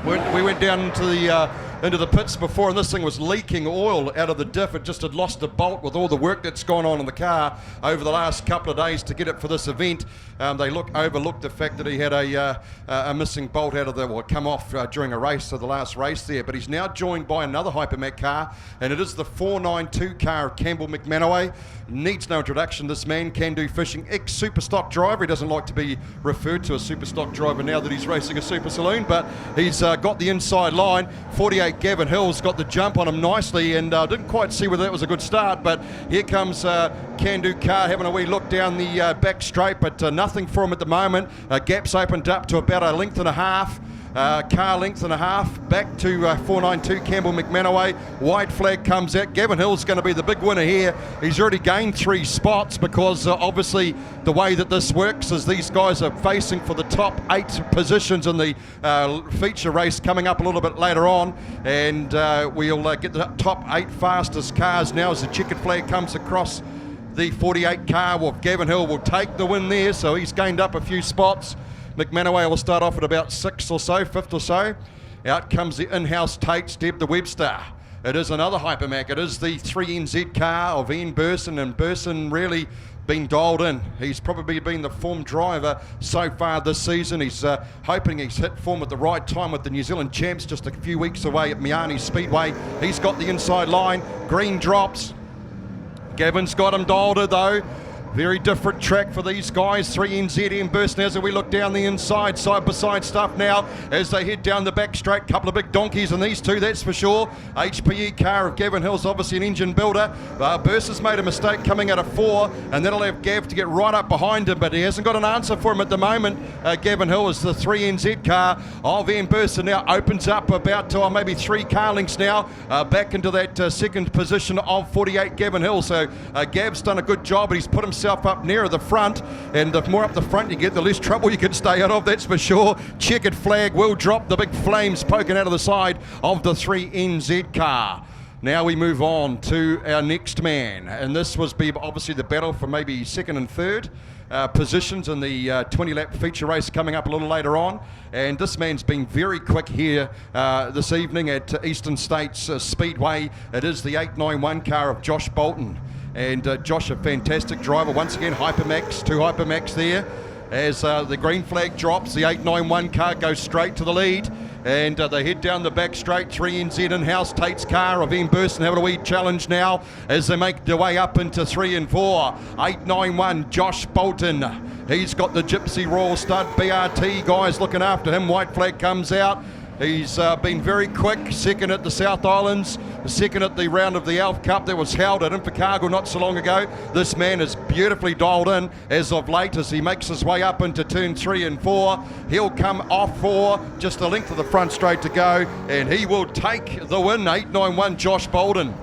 S1: We went down into the pits before, and this thing was leaking oil out of the diff. It just had lost a bolt with all the work that's gone on in the car over the last couple of days to get it for this event. They overlooked the fact that he had a missing bolt out of come off during a race, so the last race there. But he's now joined by another Hypermac car, and it is the 492 car of Campbell McManaway. Needs no introduction, this man. Can do fishing, ex-super stock driver. He doesn't like to be referred to as super stock driver now that he's racing a super saloon, but he's got the inside line. 48 Gavin Hill's got the jump on him nicely, and didn't quite see whether that was a good start, but here comes Can Do car having a wee look down the back straight, but nothing for him at the moment. Gap's opened up to about a length and a half. Car length and a half, back to 492 Campbell McManaway. White flag comes out. Gavin Hill's going to be the big winner here. He's already gained 3 spots because obviously the way that this works is these guys are facing for the top 8 positions in the feature race coming up a little bit later on, and we'll get the top 8 fastest cars now as the checkered flag comes across the 48 car. Well, Gavin Hill will take the win there, so he's gained up a few spots. McManaway will start off at about 6th or so, 5th or so. Out comes the in-house Tate's Deb the Webster. It is another Hypermac. It is the 3NZ car of Ian Burson, and Burson really been dialed in. He's probably been the form driver so far this season. He's hoping he's hit form at the right time with the New Zealand champs just a few weeks away at Blenheim Speedway. He's got the inside line. Green drops. Gavin's got him dialed in though. Very different track for these guys. 3NZ and Burst as we look down the inside, side by side stuff now as they head down the back straight. Couple of big donkeys in these two, that's for sure. HPE car of Gavin Hill's obviously an engine builder. Burst has made a mistake coming out of 4, and that'll have Gav to get right up behind him, but he hasn't got an answer for him at the moment. Gavin Hill is the 3NZ car of Ian Burst, and now opens up about maybe 3 car lengths now, back into that second position of 48 Gavin Hill. So Gav's done a good job, but he's put himself up nearer the front, and the more up the front you get, the less trouble you can stay out of, that's for sure. Checkered flag will drop, the big flames poking out of the side of the 3NZ car. Now we move on to our next man, and this was obviously the battle for maybe 2nd and 3rd positions in the 20-lap feature race coming up a little later on, and this man's been very quick here this evening at Eastern States Speedway. It is the 891 car of Josh Bolton. And Josh, a fantastic driver. Once again, Hypermax, 2 Hypermax there. As the green flag drops, the 891 car goes straight to the lead. And they head down the back straight. 3NZ in-house Tate's car of Ian Burson having a wee challenge now as they make their way up into 3 and 4. 891, Josh Bolton. He's got the Gypsy Royal Stud BRT guys looking after him. White flag comes out. He's been very quick, 2nd at the South Islands, 2nd at the round of the Elf Cup that was held at Invercargill not so long ago. This man is beautifully dialed in as of late as he makes his way up into turn 3 and 4. He'll come off 4, just the length of the front straight to go, and he will take the win. 891 Josh Bolton.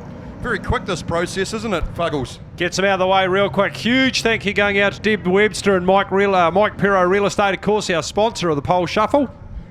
S1: Very quick this process, isn't it, Fuggles?
S5: Gets him out of the way real quick. Huge thank you going out to Deb Webster and Mike Perro Real Estate, of course, our sponsor of the Pole Shuffle.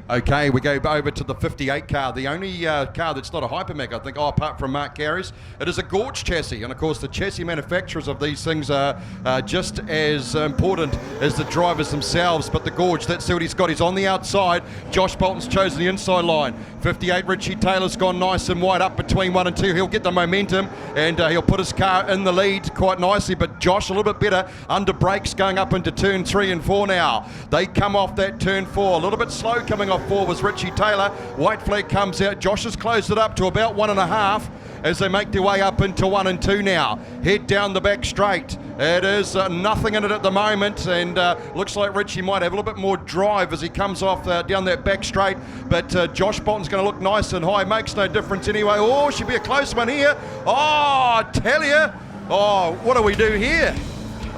S1: Okay, we go over to the 58 car, the only car that's not a Hypermac, I think, apart from Mark Carey's. It is a Gorge chassis, and of course the chassis manufacturers of these things are just as important as the drivers themselves, but the Gorge, that's what he's got. He's on the outside. Josh Bolton's chosen the inside line. 58 Richie Taylor's gone nice and wide up between 1 and 2. He'll get the momentum, and he'll put his car in the lead quite nicely, but Josh a little bit better under brakes going up into turn 3 and 4 now. They come off that turn 4, a little bit slow coming off 4 was Richie Taylor. White flag comes out. Josh has closed it up to about 1.5 as they make their way up into 1 and 2 now. Head down the back straight. It is nothing in it at the moment, and looks like Richie might have a little bit more drive as he comes off down that back straight, but Josh Bolton's going to look nice and high. Makes no difference anyway. Oh, should be a close one here. Oh, I tell you. Oh, what do we do here?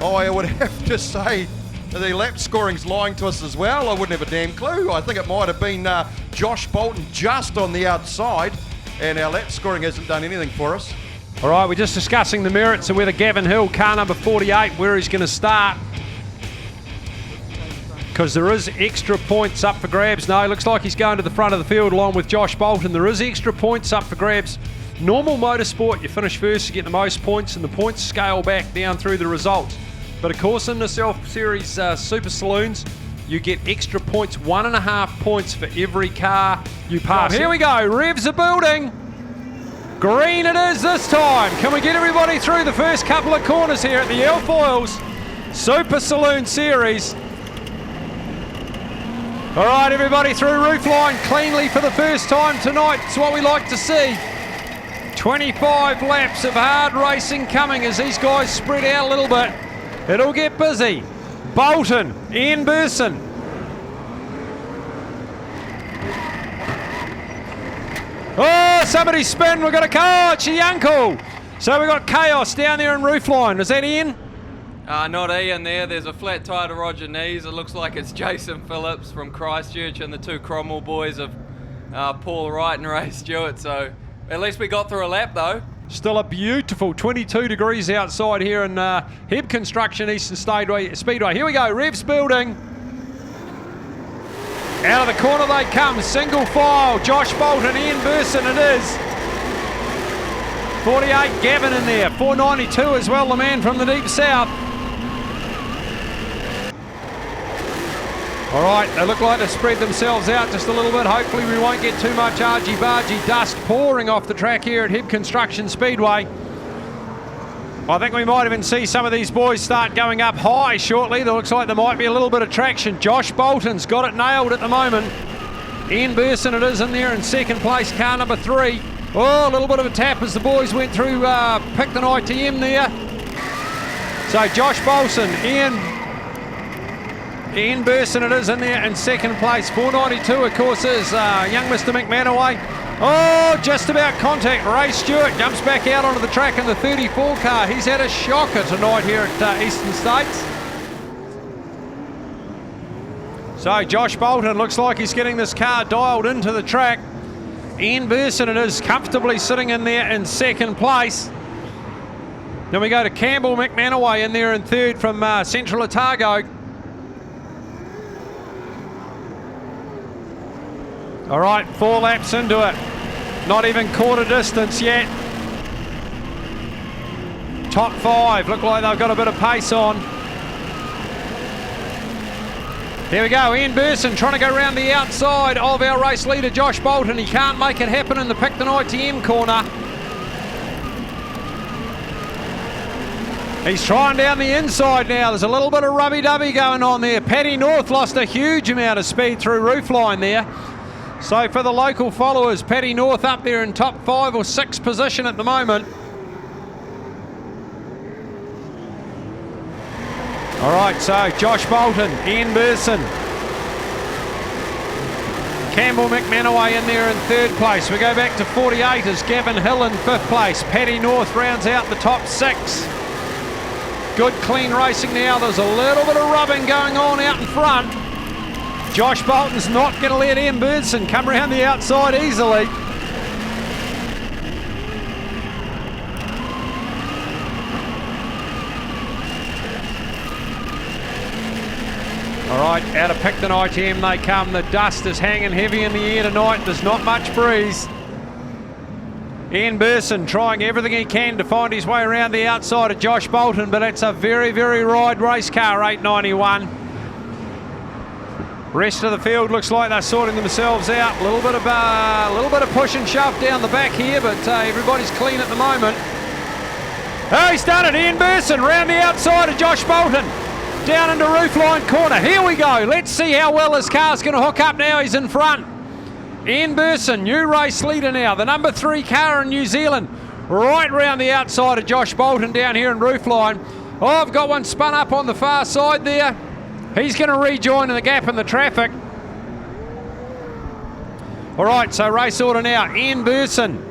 S1: Oh, I would have to say the lap scoring's lying to us as well. I wouldn't have a damn clue. I think it might have been Josh Bolton just on the outside, and our lap scoring hasn't done anything for us.
S5: All right, we're just discussing the merits of whether Gavin Hill, car number 48, where he's going to start. Because there is extra points up for grabs. No, looks like he's going to the front of the field along with Josh Bolton. There is extra points up for grabs. Normal motorsport, you finish first, you get the most points, and the points scale back down through the results. But of course, in this Elf Series Super Saloons, you get extra points, 1.5 points for every car you pass. Here we go, revs are building. Green it is this time. Can we get everybody through the first couple of corners here at the Elf Oils Super Saloon Series? All right, everybody through roofline cleanly for the first time tonight. It's what we like to see. 25 laps of hard racing coming as these guys spread out a little bit. It'll get busy. Bolton, Ian Burson. Oh, somebody spin. We've got a car. It's your uncle. So we've got chaos down there in roofline. Is that Ian?
S14: Not Ian there. There's a flat tyre to Roger Knees. It looks like it's Jason Phillips from Christchurch and the two Cromwell boys of Paul Wright and Ray Stewart. So at least we got through a lap though.
S5: Still a beautiful 22 degrees outside here in Heb Construction Eastern Speedway. Here we go, revs building. Out of the corner they come, single file. Josh Bolton, Ian Burson it is. 48 Gavin in there, 492 as well, the man from the deep south. All right, they look like they've spread themselves out just a little bit. Hopefully we won't get too much argy-bargy dust pouring off the track here at Heb Construction Speedway. I think we might even see some of these boys start going up high shortly. It looks like there might be a little bit of traction. Josh Bolton's got it nailed at the moment. Ian Burson it is in there in second place, car number 3. Oh, a little bit of a tap as the boys went through Picton ITM there. So Josh Bolton, Ian Burson it is in there in second place. 492 of course is young Mr McManaway. Oh, just about contact. Ray Stewart jumps back out onto the track in the 34 car. He's had a shocker tonight here at Eastern States. So Josh Bolton looks like he's getting this car dialed into the track. Ian Burson it is comfortably sitting in there in second place. Then we go to Campbell McManaway in there in third from Central Otago. All right, 4 laps into it. Not even quarter distance yet. Top 5, look like they've got a bit of pace on. Here we go, Ian Burson trying to go around the outside of our race leader, Josh Bolton. He can't make it happen in the Picton ITM corner. He's trying down the inside now. There's a little bit of rubby-dubby going on there. Paddy North lost a huge amount of speed through roofline there. So for the local followers, Paddy North up there in top 5 or 6 position at the moment. All right, so Josh Bolton, Ian Burson, Campbell McManaway in there in third place. We go back to 48 as Gavin Hill in 5th place. Paddy North rounds out the top 6. Good clean racing now. There's a little bit of rubbing going on out in front. Josh Bolton's not going to let Ian Burson come around the outside easily. All right, out of Picton ITM they come. The dust is hanging heavy in the air tonight. There's not much breeze. Ian Burson trying everything he can to find his way around the outside of Josh Bolton, but it's a very, very wide race car, 891. Rest of the field looks like they're sorting themselves out. A little bit of push and shove down the back here, but everybody's clean at the moment. Oh, he's done it. Ian Burson round the outside of Josh Bolton. Down into roofline corner. Here we go. Let's see how well this car's going to hook up now. He's in front. Ian Burson, new race leader now. The number 3 car in New Zealand. Right round the outside of Josh Bolton down here in roofline. Oh, I've got one spun up on the far side there. He's going to rejoin in the gap in the traffic. All right, so race order now. Ian Burson,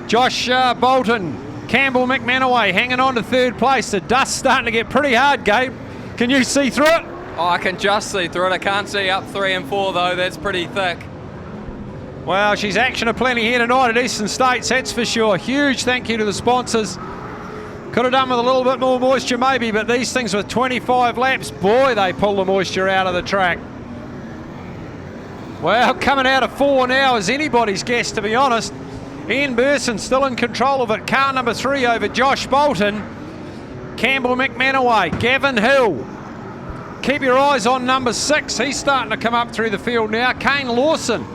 S5: Josh Bolton, Campbell McManaway hanging on to 3rd place. The dust's starting to get pretty hard, Gabe. Can you see through it?
S14: Oh, I can just see through it. I can't see up 3 and 4 though. That's pretty thick.
S5: Well, she's action aplenty here tonight at Eastern States, that's for sure. Huge thank you to the sponsors. Could have done with a little bit more moisture maybe, but these things with 25 laps, boy, they pull the moisture out of the track. Well, coming out of 4 now is anybody's guess, to be honest. Ian Burson still in control of it. Car number 3 over Josh Bolton. Campbell McManaway, Gavin Hill, keep your eyes on number 6. He's starting to come up through the field now. Kane Lawson.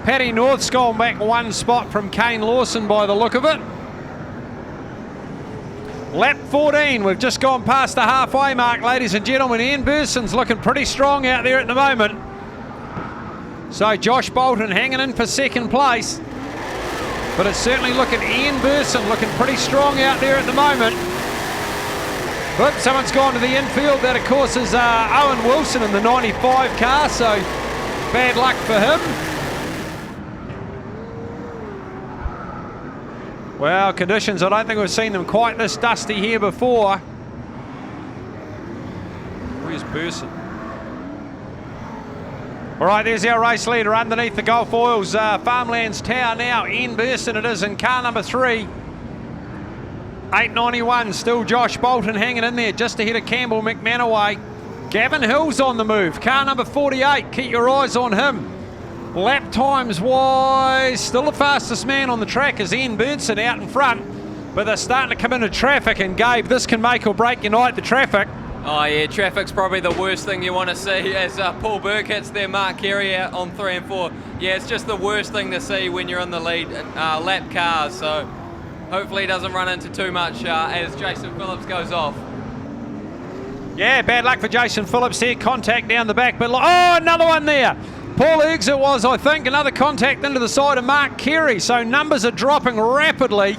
S5: Paddy North's gone back one spot from Kane Lawson by the look of it. Lap 14, we've just gone past the halfway mark, ladies and gentlemen. Ian Burson's looking pretty strong out there at the moment. So Josh Bolton hanging in for second place. But it's certainly looking, Ian Burson looking pretty strong out there at the moment. But someone's gone to the infield. That, of course, is Owen Wilson in the 95 car, so bad luck for him. Well, conditions, I don't think we've seen them quite this dusty here before. Where's Burson? All right, there's our race leader underneath the Gulf Oils Farmlands Tower now. Ian Burson it is in car number 3. 891, still Josh Bolton hanging in there just ahead of Campbell McManaway. Gavin Hill's on the move, car number 48. Keep your eyes on him. Lap times wise, still the fastest man on the track is Ian Burson out in front, but they're starting to come into traffic, and Gabe, this can make or break your night, the traffic.
S14: Oh yeah, traffic's probably the worst thing you want to see as Paul Burke hits there, Mark Carey out on 3 and 4. Yeah, it's just the worst thing to see when you're in the lead lap cars, so hopefully he doesn't run into too much as Jason Phillips goes off.
S5: Yeah, bad luck for Jason Phillips here, contact down the back, but oh, another one there. Paul Eggs it was, I think, another contact into the side of Mark Carey, so numbers are dropping rapidly.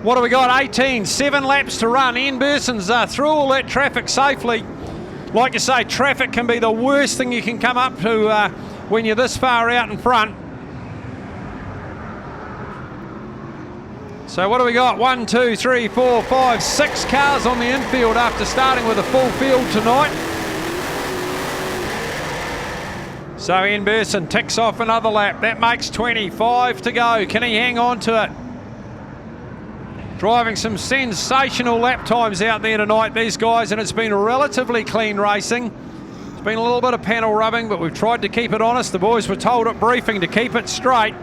S5: What do we got? 18, 7 laps to run. Ian Burson's through all that traffic safely. Like you say, traffic can be the worst thing you can come up to when you're this far out in front. So what do we got? 1, 2, 3, 4, 5, 6 cars on the infield after starting with a full field tonight. So Ian Burson ticks off another lap. That makes 25 to go. Can he hang on to it? Driving some sensational lap times out there tonight, these guys, and it's been relatively clean racing. It's been a little bit of panel rubbing, but we've tried to keep it honest. The boys were told at briefing to keep it straight.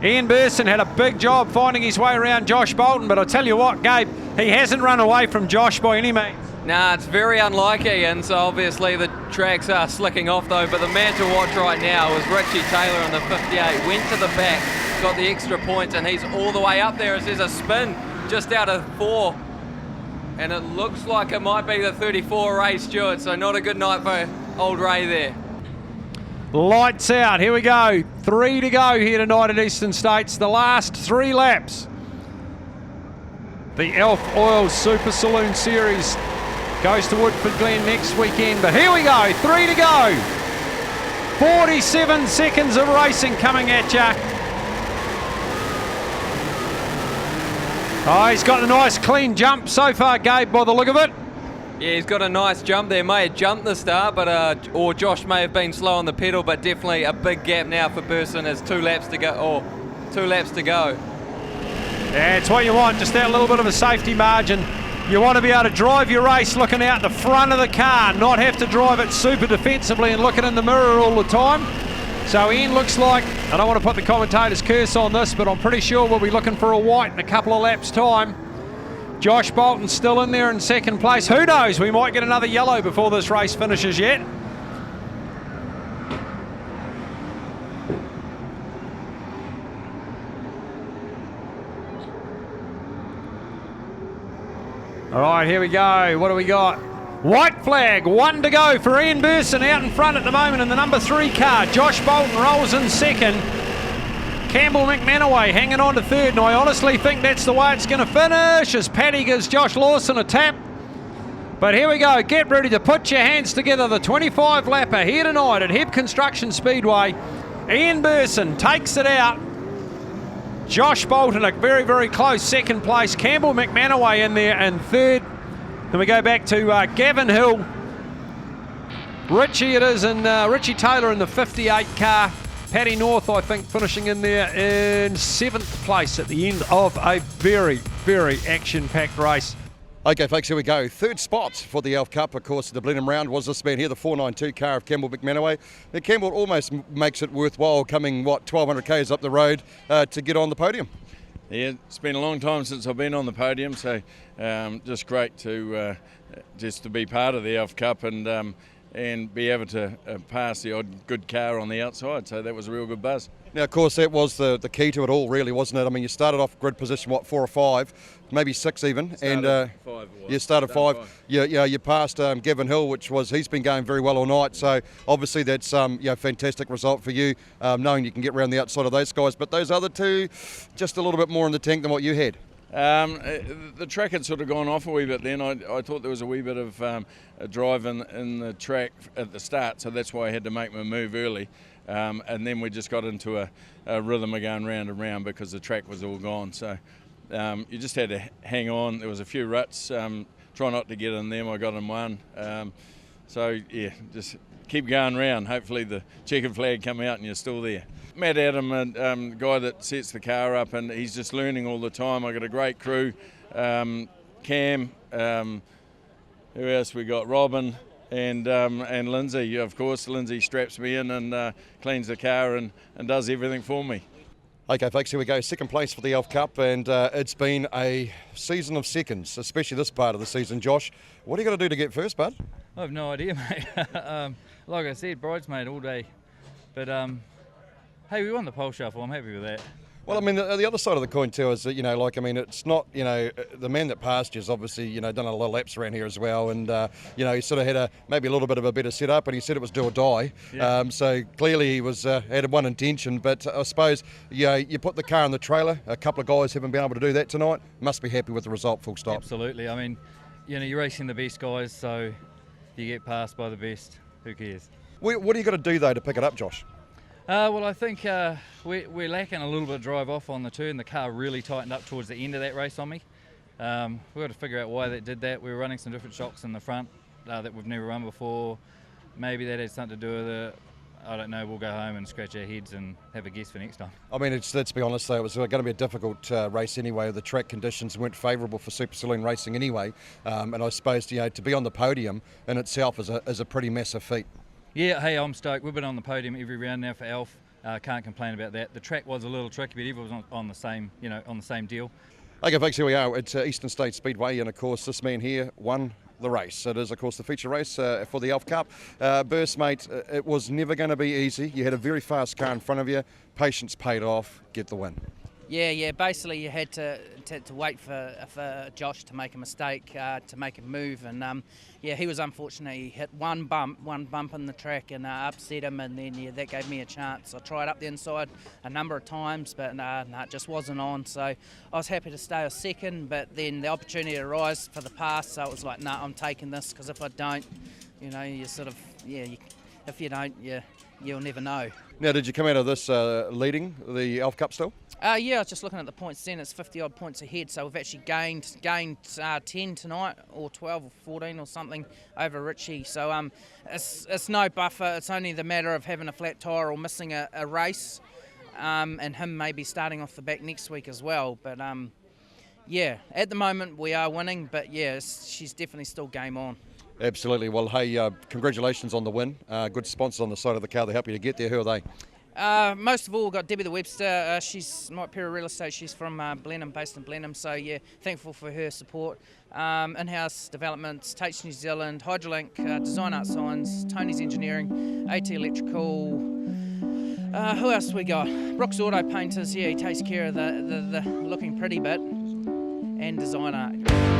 S5: Ian Burson had a big job finding his way around Josh Bolton, but I'll tell you what, Gabe, he hasn't run away from Josh by any means.
S14: Nah, it's very unlikely, and so obviously the tracks are slicking off though, but the man to watch right now is Richie Taylor on the 58, went to the back, got the extra points, and he's all the way up there as there's a spin just out of 4, and it looks like it might be the 34 Ray Stewart, so not a good night for old Ray there.
S5: Lights out, here we go, 3 to go here tonight at Eastern States, the last 3 laps. The Elf Oils Super Saloon Series goes to Woodford Glen next weekend, but here we go, 3 to go. 47 seconds of racing coming at ya. Oh, he's got a nice clean jump so far, Gabe, by the look of it.
S14: Yeah, he's got a nice jump there. May have jumped the start, but or Josh may have been slow on the pedal, but definitely a big gap now for Burson as 2 laps to go, or 2 laps to go.
S5: Yeah, it's what you want, just that little bit of a safety margin. You want to be able to drive your race looking out the front of the car, not have to drive it super defensively and looking in the mirror all the time. So Ian looks like, I don't want to put the commentator's curse on this, but I'm pretty sure we'll be looking for a white in a couple of laps' time. Josh Bolton's still in there in second place. Who knows, we might get another yellow before this race finishes yet. All right, here we go. What do we got? White flag, 1 to go for Ian Burson out in front at the moment in the number 3 car. Josh Bolton rolls in second. Campbell McManaway hanging on to third, and I honestly think that's the way it's going to finish as Paddy gives Josh Lawson a tap. But here we go. Get ready to put your hands together. The 25 lapper here tonight at Heb Construction Speedway. Ian Burson takes it out. Josh Bolton, a very, very close second place. Campbell McManaway in there in third. Then we go back to Gavin Hill. Richie it is, and Richie Taylor in the 58 car. Paddy North, I think, finishing in there in 7th place at the end of a very, very action-packed race.
S1: Okay, folks, here we go. 3rd spot for the Elf Cup, of course, the Blenheim round was this man here, the 492 car of Campbell McManaway. Now, Campbell almost makes it worthwhile coming, 1,200 k's up the road to get on the podium.
S13: Yeah, it's been a long time since I've been on the podium, so just great to be part of the Elf Cup and be able to pass the odd good car on the outside. So that was a real good buzz.
S1: Now, of course, that was the key to it all, really, wasn't it? I mean, you started off grid position, what, 4 or 5, maybe 6 even,
S13: Five.
S1: You started 5. You passed Gavin Hill, he's been going very well all night. So obviously that's fantastic result for you, knowing you can get around the outside of those guys. But those other two, just a little bit more in the tank than what you had.
S13: The track had sort of gone off a wee bit then. I thought there was a wee bit of a drive in the track at the start, so that's why I had to make my move early. And then we just got into a rhythm of going round and round because the track was all gone. So you just had to hang on. There was a few ruts. Try not to get in them. I got in one. So yeah, just keep going round. Hopefully the checkered flag come out and you're still there. Matt Adam, the guy that sets the car up, and he's just learning all the time. I got a great crew. Cam, who else we got? Robin and Lindsay, of course. Lindsay straps me in and cleans the car and does everything for me.
S1: Okay, folks, here we go. Second place for the Elf Cup, and it's been a season of seconds, especially this part of the season. Josh, what are you going to do to get first, bud?
S7: I have no idea, mate. Like I said, bridesmaid all day. But hey, we won the pole shuffle. I'm happy with that.
S1: Well, I mean, the other side of the coin too is that, it's not, the man that passed you's obviously, done a lot of laps around here as well, and, he sort of had maybe a little bit of a better setup, and he said it was do or die.
S7: Yeah.
S1: So clearly he was had one intention, but I suppose, you put the car in the trailer. A couple of guys haven't been able to do that tonight. Must be happy with the result, full stop.
S7: Absolutely. I mean, you're racing the best guys, so you get passed by the best. Who cares?
S1: What are you going to do, though, to pick it up, Josh?
S7: Well, I think we're lacking a little bit of drive off on the turn. The car really tightened up towards the end of that race on me. We've got to figure out why that did that. We were running some different shocks in the front that we've never run before. Maybe that had something to do with it. I don't know. We'll go home and scratch our heads and have a guess for next time. I
S1: mean, let's be honest, though, it was going to be a difficult race anyway. The track conditions weren't favourable for Super Saloon racing anyway. And I suppose, to be on the podium in itself is a pretty massive feat.
S7: Yeah, hey, I'm stoked. We've been on the podium every round now for Elf. Can't complain about that. The track was a little tricky, but everyone was on the same, on the same deal.
S1: Okay, folks, here we are. It's Eastern State Speedway, and of course, this man here won the race. It is, of course, the feature race for the Elf Cup. Burst, mate, it was never going to be easy. You had a very fast car in front of you. Patience paid off. Get the win.
S15: Yeah. Basically, you had to wait for Josh to make a mistake, to make a move, and he was unfortunate. He hit one bump in the track and upset him, and then that gave me a chance. I tried up the inside a number of times, but it just wasn't on. So I was happy to stay a second, but then the opportunity arose for the pass, so it was like, I'm taking this, because if I don't, you sort of, if you don't, you'll never know.
S1: Now, did you come out of this leading the Elf Cup still?
S15: I was just looking at the points then. It's 50 odd points ahead, so we've actually gained 10 tonight, or 12 or 14 or something over Richie. So it's no buffer. It's only the matter of having a flat tyre or missing a race, and him maybe starting off the back next week as well. But at the moment we are winning, but she's definitely still game on.
S1: Absolutely. Well, hey, congratulations on the win. Good sponsors on the side of the car to help you to get there. Who are they?
S15: Most of all, we've got Debbie the Webster. She's Mike Perry Real Estate. She's from Blenheim, based in Blenheim. So, thankful for her support. In-house developments, Tate's New Zealand, Hydrolink, Design Art Signs, Tony's Engineering, AT Electrical. Who else we got? Brooks Auto Painters. He takes care of the looking pretty bit. And Design Art.